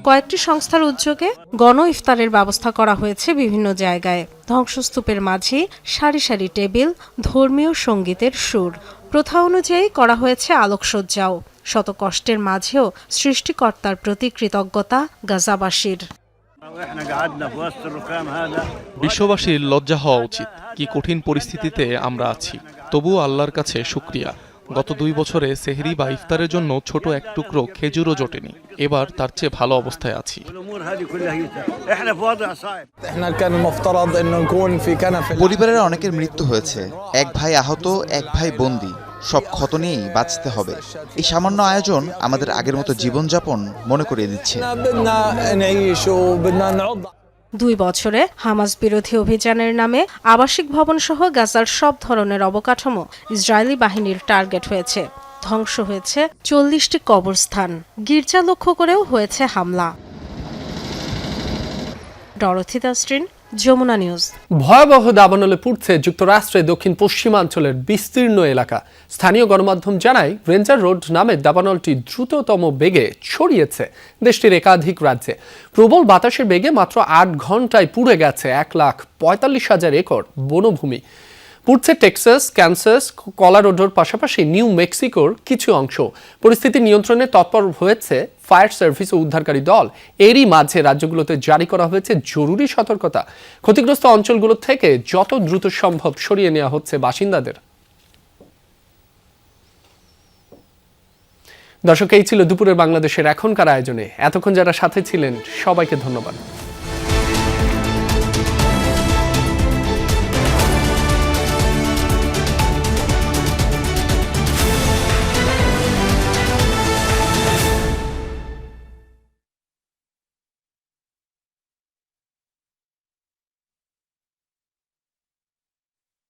কয়েকটি সংস্থার উদ্যোগে গণ ইফতারের ব্যবস্থা করা হয়েছে বিভিন্ন জায়গায়। ধ্বংসস্তূপের মাঝে সারি সারি টেবিল, ধর্মীয় সঙ্গীতের সুর। প্রথা অনুযায়ী করা হয়েছে আলোকসজ্জাও। শত কষ্টের মাঝেও সৃষ্টিকর্তার প্রতি কৃতজ্ঞতা গাজাবাসীর। বিশ্ববাসীর লজ্জা হওয়া উচিত, কি কঠিন পরিস্থিতিতে আমরা আছি, তবুও আল্লাহর কাছে শুকরিয়া। গত 2 বছরে সেহরি বা ইফতারের জন্য ছোট এক টুকরো খেজুরও জোটেনি, এবার তার চেয়ে ভালো অবস্থায় আছি। পরিবারের অনেকের মৃত্যু হয়েছে, এক ভাই আহত, এক ভাই বন্দী। সব ক্ষত নিয়েই বাঁচতে হবে। এই সামান্য আয়োজন আমাদের আগের মতো জীবনযাপন মনে করিয়ে দিচ্ছে। 2 বছরে হামাস বিরোধী অভিযানের নামে আবাসিক ভবন সহ গাজার সব ধরনের অবকাঠামো ইসরায়েলি বাহিনীর টার্গেট হয়েছে। ধ্বংস হয়েছে 40টি কবরস্থান, গির্জা লক্ষ্য করেও হয়েছে হামলা। ডরথি দাস্ট্রিন, যমুনা নিউজ। ভয়াবহ দাবানলে পুড়ছে যুক্তরাষ্ট্রের দক্ষিণ পশ্চিমাঞ্চলের বিস্তীর্ণ এলাকা। স্থানীয় গণমাধ্যম জানায়, রেঞ্জার রোড নামের দাবানলটি দ্রুততম বেগে ছড়িয়েছে দেশটির একাধিক রাজ্যে। প্রবল বাতাসের বেগে মাত্র 8 ঘন্টায় পুড়ে গেছে 1,45,000 একর বনভূমি। পুড়ছে টেক্সাস, ক্যানসাস, কলোরাডোর পাশাপাশি নিউ মেক্সিকোর কিছু অংশ। পরিস্থিতি নিয়ন্ত্রণে তৎপর হয়েছে ফায়ার সার্ভিস ও উদ্ধারকারী দল। এরই মাঝে রাজ্যগুলোতে জারি করা হয়েছে জরুরি সতর্কতা। ক্ষতিগ্রস্ত অঞ্চলগুলো থেকে যত দ্রুত সম্ভব সরিয়ে নেওয়া হচ্ছে বাসিন্দাদের। দর্শক, এই ছিল দুপুরের বাংলাদেশের এখনকার আয়োজনে। এতক্ষণ যারা সাথে ছিলেন সবাইকে ধন্যবাদ।